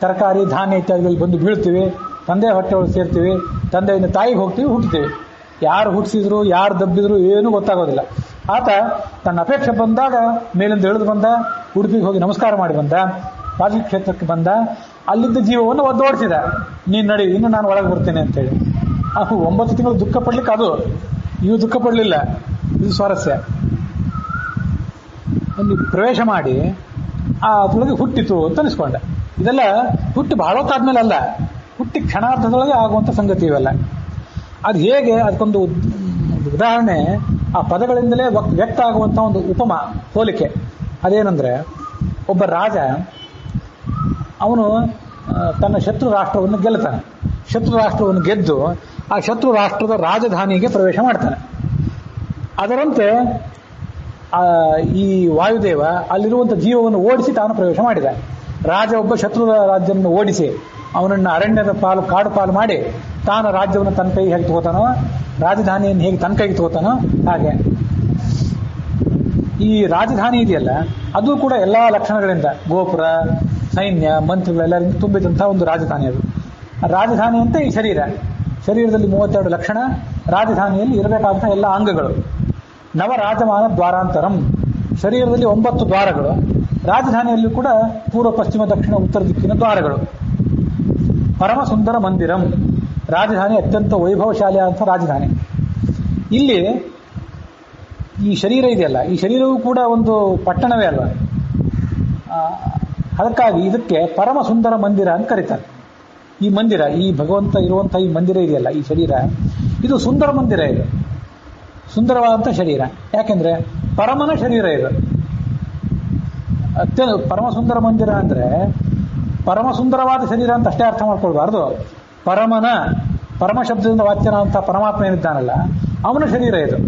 ತರಕಾರಿ ಧಾನ್ಯ ಇತ್ಯಾದಿಗಳಲ್ಲಿ ಬಂದು ಬೀಳ್ತೀವಿ, ತಂದೆ ಹೊಟ್ಟೆ ಒಳಗೆ ಸೇರ್ತೀವಿ, ತಂದೆಯಿಂದ ತಾಯಿಗೆ ಹೋಗ್ತೀವಿ, ಹುಟ್ಟುತ್ತೀವಿ. ಯಾರು ಹುಟ್ಟಿಸಿದ್ರು, ಯಾರು ದಬ್ಬಿದ್ರು ಏನೂ ಗೊತ್ತಾಗೋದಿಲ್ಲ. ಆತ ತನ್ನ ಅಪೇಕ್ಷೆ ಬಂದಾಗ ಮೇಲಿಂದ ಇಳಿದು ಬಂದ, ಉಡುಪಿಗೆ ಹೋಗಿ ನಮಸ್ಕಾರ ಮಾಡಿ ಬಂದ, ಪಾಲಿ ಕ್ಷೇತ್ರಕ್ಕೆ ಬಂದ, ಅಲ್ಲಿದ್ದ ಜೀವವನ್ನು ಒದ್ದೋಡಿಸಿದ. ನೀನು ನಡಿ, ಇನ್ನು ನಾನು ಒಳಗೆ ಬರ್ತೇನೆ ಅಂತೇಳಿ. 9 ತಿಂಗಳು ದುಃಖ ಪಡ್ಲಿಕ್ಕೆ ಅದು, ಇವು ದುಃಖ ಪಡಲಿಲ್ಲ. ಇದು ಸ್ವಾರಸ್ಯ. ಅಲ್ಲಿ ಪ್ರವೇಶ ಮಾಡಿ ಅದರೊಳಗೆ ಹುಟ್ಟಿತು ಅಂತ ಅನಿಸ್ಕೊಂಡ. ಇದೆಲ್ಲ ಹುಟ್ಟಿ ಬಹಳ ಹೊತ್ತಾದ್ಮೇಲೆ ಅಲ್ಲ, ಹುಟ್ಟಿ ಕ್ಷಣಾರ್ಧದೊಳಗೆ ಆಗುವಂಥ ಸಂಗತಿ ಇವೆಲ್ಲ. ಅದು ಹೇಗೆ, ಅದಕ್ಕೊಂದು ಉದಾಹರಣೆ ಆ ಪದಗಳಿಂದಲೇ ವ್ಯಕ್ತ ಆಗುವಂಥ ಒಂದು ಉಪಮ, ಹೋಲಿಕೆ. ಅದೇನೆಂದರೆ, ಒಬ್ಬ ರಾಜ ಅವನು ತನ್ನ ಶತ್ರು ರಾಷ್ಟ್ರವನ್ನು ಗೆಲ್ತಾನೆ. ಶತ್ರು ರಾಷ್ಟ್ರವನ್ನು ಗೆದ್ದು ಆ ಶತ್ರು ರಾಷ್ಟ್ರದ ರಾಜಧಾನಿಗೆ ಪ್ರವೇಶ ಮಾಡ್ತಾನೆ. ಅದರಂತೆ ಈ ವಾಯುದೇವ ಅಲ್ಲಿರುವಂಥ ಜೀವವನ್ನು ಓಡಿಸಿ ತಾನು ಪ್ರವೇಶ ಮಾಡಿದ. ರಾಜ ಒಬ್ಬ ಶತ್ರು ರಾಜ್ಯವನ್ನು ಓಡಿಸಿ ಅವನನ್ನು ಅರಣ್ಯದ ಕಾಡು ಪಾಲು ಮಾಡಿ ತಾನು ರಾಜ್ಯವನ್ನು ತನ್ನ ಕೈಗೆ ಹೇಗೆ ತಗೋತಾನೋ, ರಾಜಧಾನಿಯನ್ನು ಹೇಗೆ ತನ್ನ ಕೈಗೆ ತಗೋತಾನೋ ಹಾಗೆ ಈ ರಾಜಧಾನಿ ಇದೆಯಲ್ಲ, ಅದು ಕೂಡ ಎಲ್ಲ ಲಕ್ಷಣಗಳಿಂದ, ಗೋಪುರ, ಸೈನ್ಯ, ಮಂತ್ರಿಗಳೆಲ್ಲರಿಂದ ತುಂಬಿದಂಥ ಒಂದು ರಾಜಧಾನಿ ಅದು. ರಾಜಧಾನಿ ಅಂತ ಈ ಶರೀರದಲ್ಲಿ 32 ಲಕ್ಷಣ, ರಾಜಧಾನಿಯಲ್ಲಿ ಇರಬೇಕಾದಂಥ ಎಲ್ಲ ಅಂಗಗಳು. ನವರಾಜಮಾನ ದ್ವಾರಾಂತರಂ, ಶರೀರದಲ್ಲಿ 9 ದ್ವಾರಗಳು, ರಾಜಧಾನಿಯಲ್ಲಿ ಕೂಡ ಪೂರ್ವ, ಪಶ್ಚಿಮ, ದಕ್ಷಿಣ, ಉತ್ತರ ದಿಕ್ಕಿನ ದ್ವಾರಗಳು. ಪರಮ ಸುಂದರ ಮಂದಿರಂ, ರಾಜಧಾನಿ ಅತ್ಯಂತ ವೈಭವಶಾಲಿಯಾದಂಥ ರಾಜಧಾನಿ. ಇಲ್ಲಿ ಈ ಶರೀರ ಇದೆಯಲ್ಲ, ಈ ಶರೀರವೂ ಕೂಡ ಒಂದು ಪಟ್ಟಣವೇ ಅಲ್ವ. ಅದಕ್ಕಾಗಿ ಇದಕ್ಕೆ ಪರಮ ಸುಂದರ ಮಂದಿರ ಅಂತ ಕರೀತಾರೆ. ಈ ಮಂದಿರ, ಈ ಭಗವಂತ ಇರುವಂಥ ಈ ಮಂದಿರ ಇದೆಯಲ್ಲ, ಈ ಶರೀರ, ಇದು ಸುಂದರ ಮಂದಿರ. ಇದು ಸುಂದರವಾದಂಥ ಶರೀರ. ಯಾಕೆಂದ್ರೆ ಪರಮನ ಶರೀರ ಇದು. ಅತ್ಯಂತ ಪರಮ ಸುಂದರ ಮಂದಿರ ಅಂದ್ರೆ ಪರಮ ಸುಂದರವಾದ ಶರೀರ ಅಂತ ಅಷ್ಟೇ ಅರ್ಥ ಮಾಡ್ಕೊಳ್ಬಾರ್ದು. ಪರಮ ಶಬ್ದದಿಂದ ವಾಚ್ಯನಾದಂಥ ಪರಮಾತ್ಮ ಏನಿದ್ದಾನಲ್ಲ, ಅವನ ಶರೀರ ಇದು.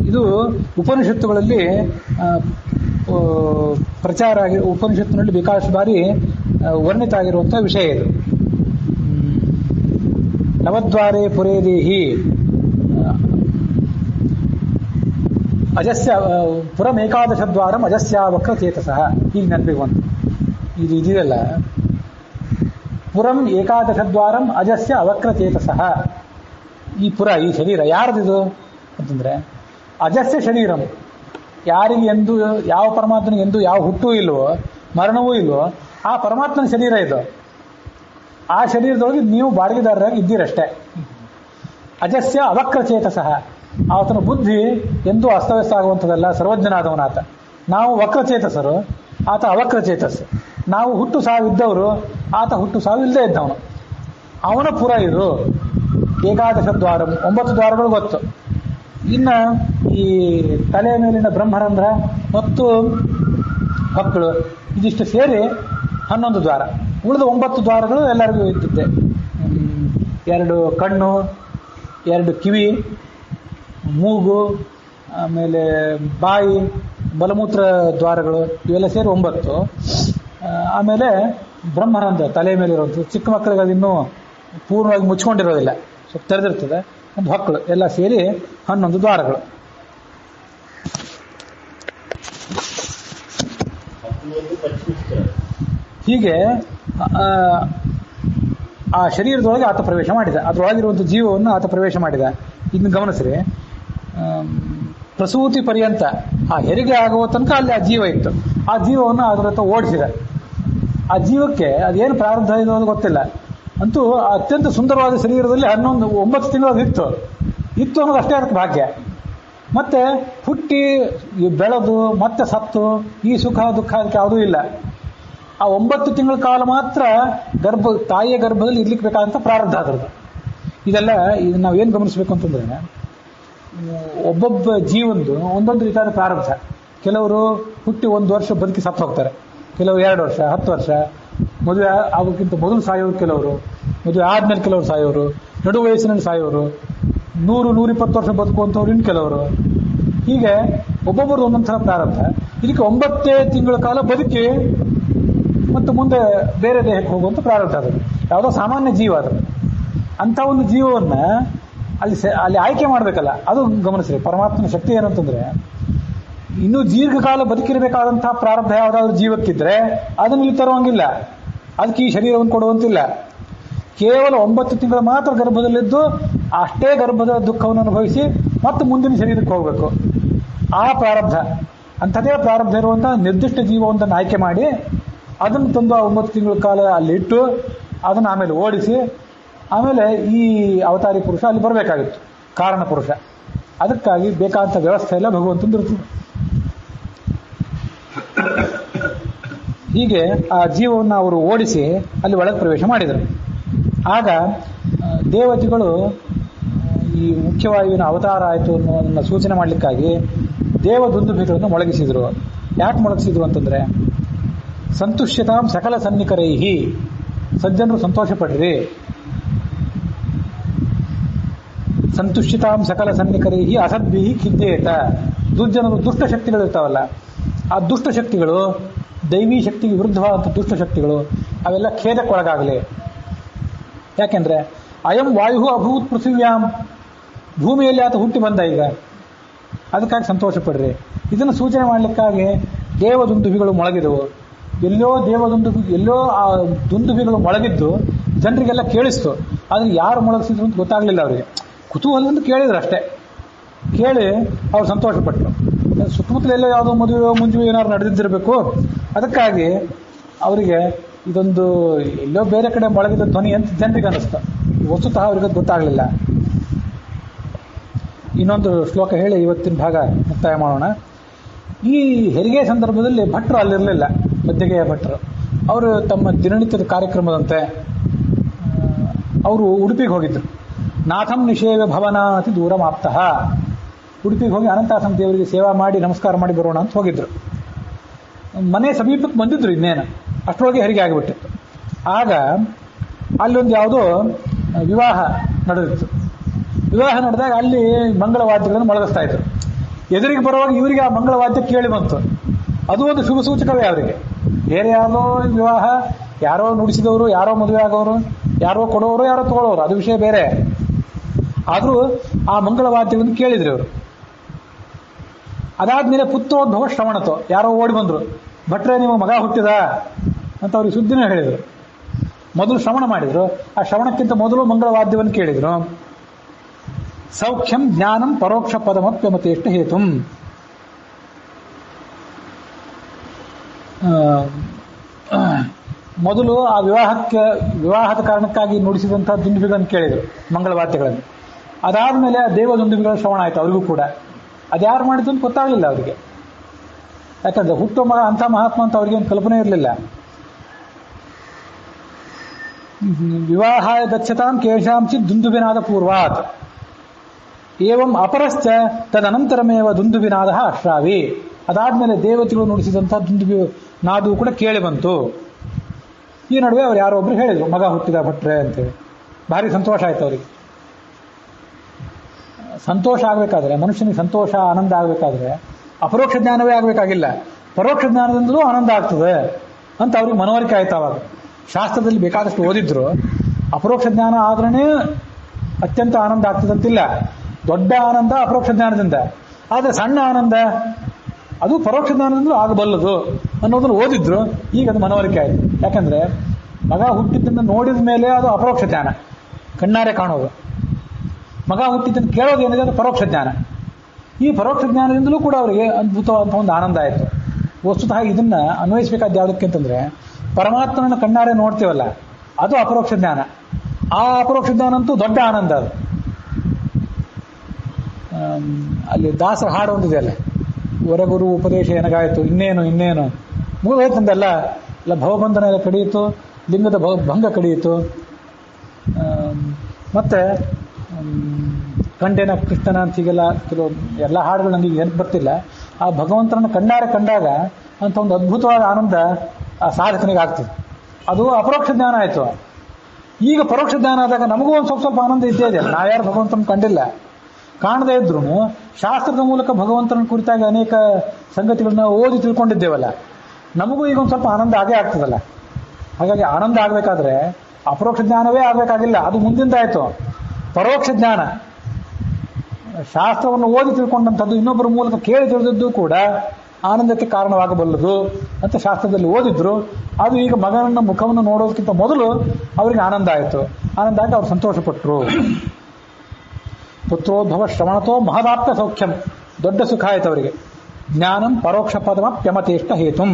ಇದು ಉಪನಿಷತ್ತುಗಳಲ್ಲಿ ಪ್ರಚಾರ ಆಗಿ, ಉಪನಿಷತ್ತಿನಲ್ಲಿ ಬೇಕಾದಷ್ಟು ಬಾರಿ ವರ್ಣಿತ ಆಗಿರುವಂಥ ವಿಷಯ ಇದು. ನವದ್ವಾರೇ ಪುರೇ ದೇಹಿ ಅಜಸ್ಯ ಪುರಂ ಏಕಾದಶದ್ವಾರಂ ಅಜಸ್ಯಾವಕ್ರ ಚೇತಸಃ. ಈಗ ನೆನಪಿಗೆ ಬಂತು, ಇದು ಇದೆಯಲ್ಲ, ಪುರಂ ಏಕಾದಶದ್ವಾರಂ ಅಜಸ್ಯ ಅವಕ್ರ ಚೇತಸಃ. ಈ ಪುರ, ಈ ಶರೀರ ಯಾರ್ದಿದು ಅಂತಂದ್ರೆ ಅಜಸ್ಯ ಶರೀರಂ. ಯಾರಿಗೆ ಎಂದು, ಯಾವ ಪರಮಾತ್ಮನಿಗೆ ಎಂದು ಯಾವ ಹುಟ್ಟೂ ಇಲ್ವೋ, ಮರಣವೂ ಇಲ್ವೋ, ಆ ಪರಮಾತ್ಮನ ಶರೀರ ಇದು. ಆ ಶರೀರದೊಳಗೆ ನೀವು ಬಾಡಿಗೆದಾರರಾಗಿ ಇದ್ದೀರಷ್ಟೇ. ಅಜಸ್ಯ ಅವಕ್ರ ಚೇತಸಃ, ಆತನ ಬುದ್ಧಿ ಎಂದೂ ಅಸ್ತವ್ಯಸ್ತ ಆಗುವಂಥದ್ದಲ್ಲ, ಸರ್ವಜ್ಞನಾದವನಾತ. ನಾವು ವಕ್ರಚೇತಸರು, ಆತ ಅವಕ್ರಚೇತಸ್. ನಾವು ಹುಟ್ಟು ಸಾವಿದ್ದವರು, ಆತ ಹುಟ್ಟು ಸಾವಿಲ್ಲದೆ ಇದ್ದವನು. ಅವನ ಪುರ ಇದು. ಏಕಾದಶ ದ್ವಾರಂ 9 ದ್ವಾರಗಳು ಗೊತ್ತು. ಇನ್ನು ಈ ತಲೆಯ ಮೇಲಿನ ಬ್ರಹ್ಮರಂಧ್ರ ಮತ್ತು ಮಕ್ಕಳು ಇದಿಷ್ಟು ಸೇರಿ 11 ದ್ವಾರ. ಉಳಿದ 9 ದ್ವಾರಗಳು ಎಲ್ಲರಿಗೂ ಇದ್ದಿದ್ದೆ. 2 ಕಣ್ಣು, 2 ಕಿವಿ, ಮೂಗು, ಆಮೇಲೆ ಬಾಯಿ, ಮಲಮೂತ್ರ ದ್ವಾರಗಳು ಇವೆಲ್ಲ ಸೇರಿ 9. ಆಮೇಲೆ ಬ್ರಹ್ಮರಂಧ್ರ ತಲೆಯ ಮೇಲೆ ಇರುವಂಥದ್ದು. ಚಿಕ್ಕ ಮಕ್ಕಳಿಗೆ ಅದು ಇನ್ನೂ ಪೂರ್ಣವಾಗಿ ಮುಚ್ಕೊಂಡಿರೋದಿಲ್ಲ, ಸ್ವಲ್ಪ ತೆರೆದಿರ್ತದೆ. ಒಂದು ಹೊಕ್ಕಳು ಎಲ್ಲ ಸೇರಿ 11 ದ್ವಾರಗಳು. ಹೀಗೆ ಆ ಶರೀರದೊಳಗೆ ಆತ ಪ್ರವೇಶ ಮಾಡಿದ, ಅದರೊಳಗಿರುವಂಥ ಜೀವವನ್ನು ಆತ ಪ್ರವೇಶ ಮಾಡಿದ. ಇದನ್ನು ಗಮನಿಸ್ರಿ, ಪ್ರಸೂತಿ ಪರ್ಯಂತ ಆ ಹೆರಿಗೆ ಆಗುವ ತನಕ ಅಲ್ಲಿ ಆ ಜೀವ ಇತ್ತು. ಆ ಜೀವವನ್ನು ಅದರ ಹತ್ರ ಓಡಿಸಿದ. ಆ ಜೀವಕ್ಕೆ ಅದೇನು ಪ್ರಾರಂಭ ಇದೆ ಅನ್ನೋದು ಗೊತ್ತಿಲ್ಲ. ಅಂತೂ ಅತ್ಯಂತ ಸುಂದರವಾದ ಶರೀರದಲ್ಲಿ 9 ತಿಂಗಳು ಇತ್ತು ಅನ್ನೋದು ಅಷ್ಟೇ ಅದಕ್ಕೆ ಭಾಗ್ಯ. ಮತ್ತೆ ಹುಟ್ಟಿ ಬೆಳೆದು ಮತ್ತೆ ಸತ್ತು ಈ ಸುಖ ದುಃಖ ಅದಕ್ಕೆ ಯಾವುದೂ ಇಲ್ಲ. ಆ 9 ತಿಂಗಳ ಕಾಲ ಮಾತ್ರ ತಾಯಿಯ ಗರ್ಭದಲ್ಲಿ ಇರ್ಲಿಕ್ಕೆ ಬೇಕಾದಂಥ ಪ್ರಾರಬ್ಧ ಅದರದ್ದು. ಇದನ್ನು ನಾವೇನು ಗಮನಿಸಬೇಕು ಅಂತಂದ್ರೆ, ಒಬ್ಬೊಬ್ಬ ಜೀವನದು ಒಂದೊಂದು ರೀತಿಯಾದ ಪ್ರಾರಬ್ಧ. ಕೆಲವರು ಹುಟ್ಟಿ 1 ವರ್ಷ ಬದುಕಿ ಸತ್ತು ಹೋಗ್ತಾರೆ, ಕೆಲವರು 2 ವರ್ಷ, 10 ವರ್ಷ, ಮದುವೆ ಆಗೋಕ್ಕಿಂತ ಮೊದಲು ಸಾಯೋರು ಕೆಲವರು, ಮದುವೆ ಆದ್ಮೇಲೆ ಕೆಲವರು ಸಾಯೋರು, ನಡು ವಯಸ್ಸಿನಲ್ಲಿ ಸಾಯೋರು, 100-120 ವರ್ಷ ಬದುಕುವಂಥವ್ರು ಇನ್ನು ಕೆಲವರು. ಹೀಗೆ ಒಬ್ಬೊಬ್ಬರದ್ದು ಒಂದೊಂದು ಥರ ಪ್ರಾರಬ್ಧ. ಇದಕ್ಕೆ 9 ತಿಂಗಳ ಕಾಲ ಬದುಕಿ ಮತ್ತು ಮುಂದೆ ಬೇರೆ ದೇಹಕ್ಕೆ ಹೋಗುವಂಥ ಪ್ರಾರಬ್ಧ ಅದು. ಯಾವುದೋ ಸಾಮಾನ್ಯ ಜೀವ ಅದು. ಅಂಥ ಒಂದು ಜೀವವನ್ನು ಅಲ್ಲಿ ಆಯ್ಕೆ ಮಾಡಬೇಕಲ್ಲ, ಅದು ಗಮನಿಸ್ರಿ. ಪರಮಾತ್ಮನ ಶಕ್ತಿ ಏನಂತಂದ್ರೆ, ಇನ್ನೂ ದೀರ್ಘಕಾಲ ಬದುಕಿರಬೇಕಾದಂತಹ ಪ್ರಾರಬ್ಧ ಯಾವುದಾದ್ರೂ ಜೀವಕ್ಕಿದ್ರೆ ಅದನ್ನು ಇಲ್ಲಿ ತರುವಂಗಿಲ್ಲ, ಅದಕ್ಕೆ ಈ ಶರೀರವನ್ನು ಕೊಡುವಂತಿಲ್ಲ. ಕೇವಲ 9 ತಿಂಗಳು ಮಾತ್ರ ಗರ್ಭದಲ್ಲಿದ್ದು ಅಷ್ಟೇ ಗರ್ಭದ ದುಃಖವನ್ನು ಅನುಭವಿಸಿ ಮತ್ತೆ ಮುಂದಿನ ಶರೀರಕ್ಕೆ ಹೋಗಬೇಕು. ಆ ಪ್ರಾರಬ್ಧ, ಅಂಥದೇ ಪ್ರಾರಬ್ಧ ಇರುವಂತಹ ನಿರ್ದಿಷ್ಟ ಜೀವವೊಂದನ್ನು ಆಯ್ಕೆ ಮಾಡಿ ಅದನ್ನು ತಂದು ಆ 9 ತಿಂಗಳ ಕಾಲ ಅಲ್ಲಿಟ್ಟು ಅದನ್ನು ಆಮೇಲೆ ಓಡಿಸಿ ಆಮೇಲೆ ಈ ಅವತಾರಿ ಪುರುಷ ಅಲ್ಲಿ ಬರಬೇಕಾಗಿತ್ತು, ಕಾರಣ ಪುರುಷ. ಅದಕ್ಕಾಗಿ ಬೇಕಾದಂಥ ವ್ಯವಸ್ಥೆ ಎಲ್ಲ ಭಗವಂತಂದು ಇರ್ತದೆ. ಹೀಗೆ ಆ ಜೀವವನ್ನು ಅವರು ಓಡಿಸಿ ಅಲ್ಲಿ ಒಳಗೆ ಪ್ರವೇಶ ಮಾಡಿದರು. ಆಗ ದೇವತೆಗಳು ಈ ಮುಖ್ಯವಾಯುವಿನ ಅವತಾರ ಆಯಿತು ಅನ್ನೋದನ್ನು ಸೂಚನೆ ಮಾಡಲಿಕ್ಕಾಗಿ ದೇವದುಂದುಭಿಗಳನ್ನು ಮೊಳಗಿಸಿದರು. ಯಾಕೆ ಮೊಳಗಿಸಿದ್ರು ಅಂತಂದರೆ, ಸಂತುಷ್ಯತಾಂ ಸಕಲ ಸನ್ನಿಕರೈಹಿ, ಸಜ್ಜನರು ಸಂತೋಷ ಪಡ್ರಿ. ಸಂತುಷ್ಯತಾಂ ಸಕಲ ಸನ್ನಿಕರೈಹಿ ಅಸದ್ಭಿಹಿ ಖಿದ್ದೇತ. ದುರ್ಜನರು ದುಷ್ಟಶಕ್ತಿಗಳಿರ್ತಾವಲ್ಲ, ಆ ದುಷ್ಟಶಕ್ತಿಗಳು ದೈವೀ ಶಕ್ತಿಗೆ ವಿರುದ್ಧವಾದಂಥ ದುಷ್ಟಶಕ್ತಿಗಳು ಅವೆಲ್ಲ ಖೇದಕ್ಕೊಳಗಾಗಲಿ. ಯಾಕೆಂದರೆ ಅಯಂ ವಾಯು ಅಭೂತ್ ಪೃಥಿವ್ಯಾಂ, ಭೂಮಿಯಲ್ಲಿ ಆತ ಹುಟ್ಟಿ ಬಂದ ಈಗ, ಅದಕ್ಕಾಗಿ ಸಂತೋಷ ಪಡ್ರಿ. ಇದನ್ನು ಸೂಚನೆ ಮಾಡಲಿಕ್ಕಾಗಿ ದೇವದುಂದುಭಿಗಳು ಮೊಳಗಿದವು. ಎಲ್ಲೋ ಆ ದುಂದುಭಿಗಳು ಮೊಳಗಿದ್ದು ಜನರಿಗೆಲ್ಲ ಕೇಳಿಸ್ತು. ಆದರೆ ಯಾರು ಮೊಳಗಿಸಿದ್ರು ಅಂತ ಗೊತ್ತಾಗಲಿಲ್ಲ ಅವರಿಗೆ. ಕುತೂಹಲದಿಂದ ಕೇಳಿದ್ರು ಅಷ್ಟೇ. ಕೇಳಿ ಅವ್ರು ಸಂತೋಷಪಟ್ಟರು. ಸುತ್ತಮುತ್ತಲೆಲ್ಲೋ ಯಾವುದೋ ಮದುವೆ ಮುಂಜುವೆ ಏನಾದ್ರು ನಡೆದಿದ್ದಿರಬೇಕು. ಅದಕ್ಕಾಗಿ ಅವರಿಗೆ ಇದೊಂದು ಎಲ್ಲೋ ಬೇರೆ ಕಡೆ ಮೊಳಗಿದ ಧ್ವನಿ ಅಂತ ಜನರಿಗೆ ಅನ್ನಿಸ್ತು. ವಸ್ತುತಃ ಅವರಿಗೆ ಗೊತ್ತಾಗಲಿಲ್ಲ. ಇನ್ನೊಂದು ಶ್ಲೋಕ ಹೇಳಿ ಇವತ್ತಿನ ಭಾಗ ಮುಕ್ತಾಯ ಮಾಡೋಣ. ಈ ಹೆರಿಗೆ ಸಂದರ್ಭದಲ್ಲಿ ಭಟ್ರು ಅಲ್ಲಿರಲಿಲ್ಲ, ಮಧ್ಯಗೆಯ ಭಟ್ರು. ಅವರು ತಮ್ಮ ದಿನನಿತ್ಯದ ಕಾರ್ಯಕ್ರಮದಂತೆ ಅವರು ಉಡುಪಿಗೆ ಹೋಗಿದ್ದರು. ನಾಥಂ ನಿಷೇವ ಭವನ ಅತಿ ದೂರ ಮಾಪ್ತಃ. ಉಡುಪಿಗೆ ಹೋಗಿ ಅನಂತಾಸನ ದೇವರಿಗೆ ಸೇವಾ ಮಾಡಿ ನಮಸ್ಕಾರ ಮಾಡಿ ಬರೋಣ ಅಂತ ಹೋಗಿದ್ರು. ಮನೆ ಸಮೀಪಕ್ಕೆ ಬಂದಿದ್ರು, ಇನ್ನೇನು ಅಷ್ಟರೊಳಗೆ ಹೆರಿಗೆ ಆಗಿಬಿಟ್ಟಿತ್ತು. ಆಗ ಅಲ್ಲೊಂದು ಯಾವುದೋ ವಿವಾಹ ನಡೆದಿತ್ತು. ವಿವಾಹ ನಡೆದಾಗ ಅಲ್ಲಿ ಮಂಗಳವಾದ್ಯಗಳನ್ನು ಮೊಳಗಿಸ್ತಾ ಇದ್ರು. ಎದುರಿಗೆ ಬರುವಾಗ ಇವರಿಗೆ ಆ ಮಂಗಳವಾದ್ಯ ಕೇಳಿ ಬಂತು. ಅದು ಒಂದು ಶುಭ ಸೂಚಕವೇ ಅವರಿಗೆ. ಬೇರೆ ಯಾವುದೋ ವಿವಾಹ, ಯಾರೋ ನುಡಿಸಿದವರು, ಯಾರೋ ಮದುವೆ ಆಗೋರು, ಯಾರೋ ಕೊಡೋರು, ಯಾರೋ ತಗೊಳ್ಳೋರು, ಅದು ವಿಷಯ ಬೇರೆ. ಆದರೂ ಆ ಮಂಗಳವಾದ್ಯಗಳನ್ನು ಕೇಳಿದ್ರು ಅವರು. ಅದಾದ್ಮೇಲೆ ಪುತ್ರೋದ್ಭವ ಶ್ರವಣತೋ, ಯಾರೋ ಓಡಿ ಬಂದರು, ಭಟ್ರೆ ನಿಮ್ಮ ಮಗ ಹುಟ್ಟಿದ ಅಂತ ಅವ್ರಿಗೆ ಸುದ್ದಿನೇ ಹೇಳಿದರು. ಮೊದಲು ಶ್ರವಣ ಮಾಡಿದರು. ಆ ಶ್ರವಣಕ್ಕಿಂತ ಮೊದಲು ಮಂಗಳವಾದ್ಯವನ್ನು ಕೇಳಿದರು. ಸೌಖ್ಯಂ ಜ್ಞಾನಂ ಪರೋಕ್ಷ ಪದಮಪ್ಯಮತೇಷ್ಟ ಹೇತುಂ. ಮೊದಲು ಆ ವಿವಾಹದ ಕಾರಣಕ್ಕಾಗಿ ನುಡಿಸಿದಂಥ ದುಂದುಭಿಗಳನ್ನು ಕೇಳಿದರು, ಮಂಗಳವಾದ್ಯಗಳನ್ನು. ಅದಾದಮೇಲೆ ಆ ದೇವದುಂದುಭಿಗಳ ಶ್ರವಣ ಆಯಿತು ಅವರಿಗೂ ಕೂಡ. ಅದ್ಯಾರು ಮಾಡಿದ್ದು ಅಂತ ಗೊತ್ತಾಗಲಿಲ್ಲ ಅವರಿಗೆ. ಯಾಕಂದರೆ ಹುಟ್ಟೋ ಅಂಥ ಮಹಾತ್ಮ ಅಂತ ಅವ್ರಿಗೆ ಒಂದು ಕಲ್ಪನೆ ಇರಲಿಲ್ಲ. ವಿವಾಹಾಯ ಗಚ್ಚತಾಂ ಕೇಶಾಂಚಿತ್ ದುಂದುಬಿನಾದ ಪೂರ್ವಾತ್ ಏವಂ ಅಪರಶ್ಚ ತದನಂತರಮೇವ ದುಂದುಬಿನಾದ ಅಶ್ರಾವಿ. ಅದಾದ್ಮೇಲೆ ದೇವತೆಗಳು ನುಡಿಸಿದಂತಹ ದುಂದುಬಿ ನಾದು ಕೂಡ ಕೇಳಿ ಬಂತು. ಈ ನಡುವೆ ಅವ್ರು ಯಾರೋ ಒಬ್ರು ಹೇಳಿದ್ರು, ಮಗ ಹುಟ್ಟಿದ ಭಟ್ರೆ ಅಂತೇಳಿ. ಭಾರಿ ಸಂತೋಷ ಆಯ್ತು ಅವರಿಗೆ. ಸಂತೋಷ ಆಗಬೇಕಾದ್ರೆ, ಮನುಷ್ಯನಿಗೆ ಸಂತೋಷ ಆನಂದ ಆಗಬೇಕಾದ್ರೆ ಅಪರೋಕ್ಷ ಜ್ಞಾನವೇ ಆಗಬೇಕಾಗಿಲ್ಲ, ಪರೋಕ್ಷ ಜ್ಞಾನದಿಂದಲೂ ಆನಂದ ಆಗ್ತದೆ ಅಂತ ಅವ್ರಿಗೆ ಮನವರಿಕೆ ಆಯ್ತು. ಅವಾಗ ಶಾಸ್ತ್ರದಲ್ಲಿ ಬೇಕಾದಷ್ಟು ಓದಿದ್ರು, ಅಪರೋಕ್ಷ ಜ್ಞಾನ ಆದ್ರೇ ಅತ್ಯಂತ ಆನಂದ ಆಗ್ತದಂತಿಲ್ಲ. ದೊಡ್ಡ ಆನಂದ ಅಪರೋಕ್ಷ ಜ್ಞಾನದಿಂದ, ಆದರೆ ಸಣ್ಣ ಆನಂದ ಅದು ಪರೋಕ್ಷ ಜ್ಞಾನದಿಂದಲೂ ಆಗಬಲ್ಲದು ಅನ್ನೋದನ್ನು ಓದಿದ್ರು. ಈಗ ಅದು ಮನವರಿಕೆ ಆಯಿತು. ಯಾಕಂದ್ರೆ ಮಗ ಹುಟ್ಟಿದ್ದನ್ನು ನೋಡಿದ ಮೇಲೆ ಅದು ಅಪರೋಕ್ಷ ಜ್ಞಾನ, ಕಣ್ಣಾರೆ ಕಾಣೋದು. ಮಗ ಹುಟ್ಟಿದ್ದನ್ನು ಕೇಳೋದು ಏನಿದೆ ಅದು ಪರೋಕ್ಷ ಜ್ಞಾನ. ಈ ಪರೋಕ್ಷ ಜ್ಞಾನದಿಂದಲೂ ಕೂಡ ಅವರಿಗೆ ಅದ್ಭುತವಾದಂಥ ಒಂದು ಆನಂದ ಆಯಿತು. ವಸ್ತುತಃ ಇದನ್ನ ಅನ್ವಯಿಸಬೇಕಾದ ಯಾವುದಕ್ಕೆ ಅಂತಂದ್ರೆ, ಪರಮಾತ್ಮನ ಕಣ್ಣಾರೆ ನೋಡ್ತೀವಲ್ಲ ಅದು ಅಪರೋಕ್ಷ ಜ್ಞಾನ. ಆ ಅಪರೋಕ್ಷ ಜ್ಞಾನ ಅಂತೂ ದೊಡ್ಡ ಆನಂದ ಅದು. ಅಲ್ಲಿ ದಾಸರ ಹಾಡು ಒಂದಿದೆ ಅಲ್ಲ, ವರಗುರು ಉಪದೇಶ ಏನಾಗಾಯಿತು, ಇನ್ನೇನು ಮುಗಿದು ಹೋಯ್ತಂದಲ್ಲ. ಎಲ್ಲ ಭವಬಂಧನ ಎಲ್ಲ ಕಡಿಯಿತು, ಲಿಂಗದ ಭಂಗ ಕಡಿಯಿತು, ಮತ್ತೆ ಕಂಡೇನ ಕೃಷ್ಣನ ಅಂತ ಹೀಗೆಲ್ಲ ಕೆಲವು ಎಲ್ಲ ಹಾಡುಗಳು ನನಗೆ ನೆನಪು ಬರ್ತಿಲ್ಲ. ಆ ಭಗವಂತನನ್ನು ಕಣ್ಣಾರೆ ಕಂಡಾಗ ಅಂತ ಒಂದು ಅದ್ಭುತವಾದ ಆನಂದ ಆ ಸಾಧಕನಿಗೆ ಆಗ್ತದೆ. ಅದು ಅಪರೋಕ್ಷ ಜ್ಞಾನ ಆಯಿತು. ಈಗ ಪರೋಕ್ಷ ಜ್ಞಾನ ಆದಾಗ ನಮಗೂ ಒಂದು ಸ್ವಲ್ಪ ಆನಂದ ಇದ್ದೇ ಇದೆ. ನಾವ್ಯಾರು ಭಗವಂತನ ಕಂಡಿಲ್ಲ, ಕಾಣದೇ ಇದ್ರು ಶಾಸ್ತ್ರದ ಮೂಲಕ ಭಗವಂತನ ಕುರಿತಾಗಿ ಅನೇಕ ಸಂಗತಿಗಳನ್ನ ಓದಿ ತಿಳ್ಕೊಂಡಿದ್ದೇವಲ್ಲ, ನಮಗೂ ಈಗ ಒಂದು ಸ್ವಲ್ಪ ಆನಂದ ಆಗೇ ಆಗ್ತದಲ್ಲ. ಹಾಗಾಗಿ ಆನಂದ ಆಗಬೇಕಾದ್ರೆ ಅಪರೋಕ್ಷ ಜ್ಞಾನವೇ ಆಗಬೇಕಾಗಿಲ್ಲ, ಅದು ಮುಂದಿಂದಾಯಿತು. ಪರೋಕ್ಷ ಜ್ಞಾನ, ಶಾಸ್ತ್ರವನ್ನು ಓದಿ ತಿಳ್ಕೊಂಡಂಥದ್ದು, ಇನ್ನೊಬ್ಬರ ಮೂಲಕ ಕೇಳಿ ತಿಳಿದದ್ದು ಕೂಡ ಆನಂದಕ್ಕೆ ಕಾರಣವಾಗಬಲ್ಲದು ಅಂತ ಶಾಸ್ತ್ರದಲ್ಲಿ ಓದಿದ್ರು. ಅದು ಈಗ ಮಗನ ಮುಖವನ್ನು ನೋಡೋದಕ್ಕಿಂತ ಮೊದಲು ಅವರಿಗೆ ಆನಂದ ಆಯಿತು. ಆನಂದ ಆಗಿ ಅವ್ರು ಸಂತೋಷಪಟ್ಟರು. ಪುತ್ರೋದ್ಭವ ಶ್ರವಣತೋ ಮಹದಾಪ್ತ ಸೌಖ್ಯಂ, ದೊಡ್ಡ ಸುಖ ಆಯಿತು ಅವರಿಗೆ. ಜ್ಞಾನಂ ಪರೋಕ್ಷ ಪದಮಪ್ಯಮತೇಷ್ಟ ಹೇತುಂ,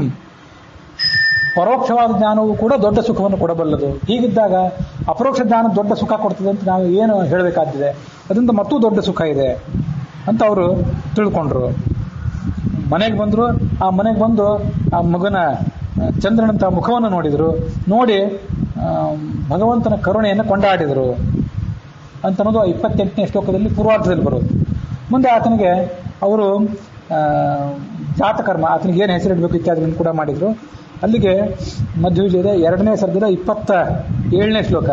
ಪರೋಕ್ಷವಾದ ಜ್ಞಾನವೂ ಕೂಡ ದೊಡ್ಡ ಸುಖವನ್ನು ಕೊಡಬಲ್ಲದು. ಹೀಗಿದ್ದಾಗ ಅಪರೋಕ್ಷ ಜ್ಞಾನ ದೊಡ್ಡ ಸುಖ ಕೊಡ್ತದೆ ಅಂತ ನಾವು ಏನು ಹೇಳಬೇಕಾಗಿದೆ, ಅದರಿಂದ ಮತ್ತೂ ದೊಡ್ಡ ಸುಖ ಇದೆ ಅಂತ ಅವರು ತಿಳ್ಕೊಂಡ್ರು. ಮನೆಗೆ ಬಂದರು. ಆ ಮನೆಗೆ ಬಂದು ಆ ಮಗನ ಚಂದ್ರನಂತ ಮುಖವನ್ನು ನೋಡಿದರು. ನೋಡಿ ಭಗವಂತನ ಕರುಣೆಯನ್ನು ಕೊಂಡಾಡಿದರು ಅಂತ ಅನ್ನೋದು 28ನೇ ಶ್ಲೋಕದಲ್ಲಿ ಪೂರ್ವಾರ್ಧದಲ್ಲಿ ಬರೋದು. ಮುಂದೆ ಆತನಿಗೆ ಅವರು ಜಾತಕರ್ಮ, ಆತನಿಗೆ ಏನು ಹೆಸರಿಡಬೇಕು ಇತ್ಯಾದಿಗಳನ್ನು ಕೂಡ ಮಾಡಿದರು. ಅಲ್ಲಿಗೆ ಮಧ್ವವಿಜಯದ 2ನೇ ಸರ್ಗದ 27ನೇ ಶ್ಲೋಕ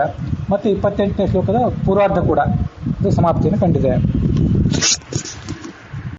ಮತ್ತು 28ನೇ ಶ್ಲೋಕದ ಪೂರ್ವಾರ್ಧ ಕೂಡ ಇದು ಸಮಾಪ್ತಿಯನ್ನು ಕಂಡಿದೆ.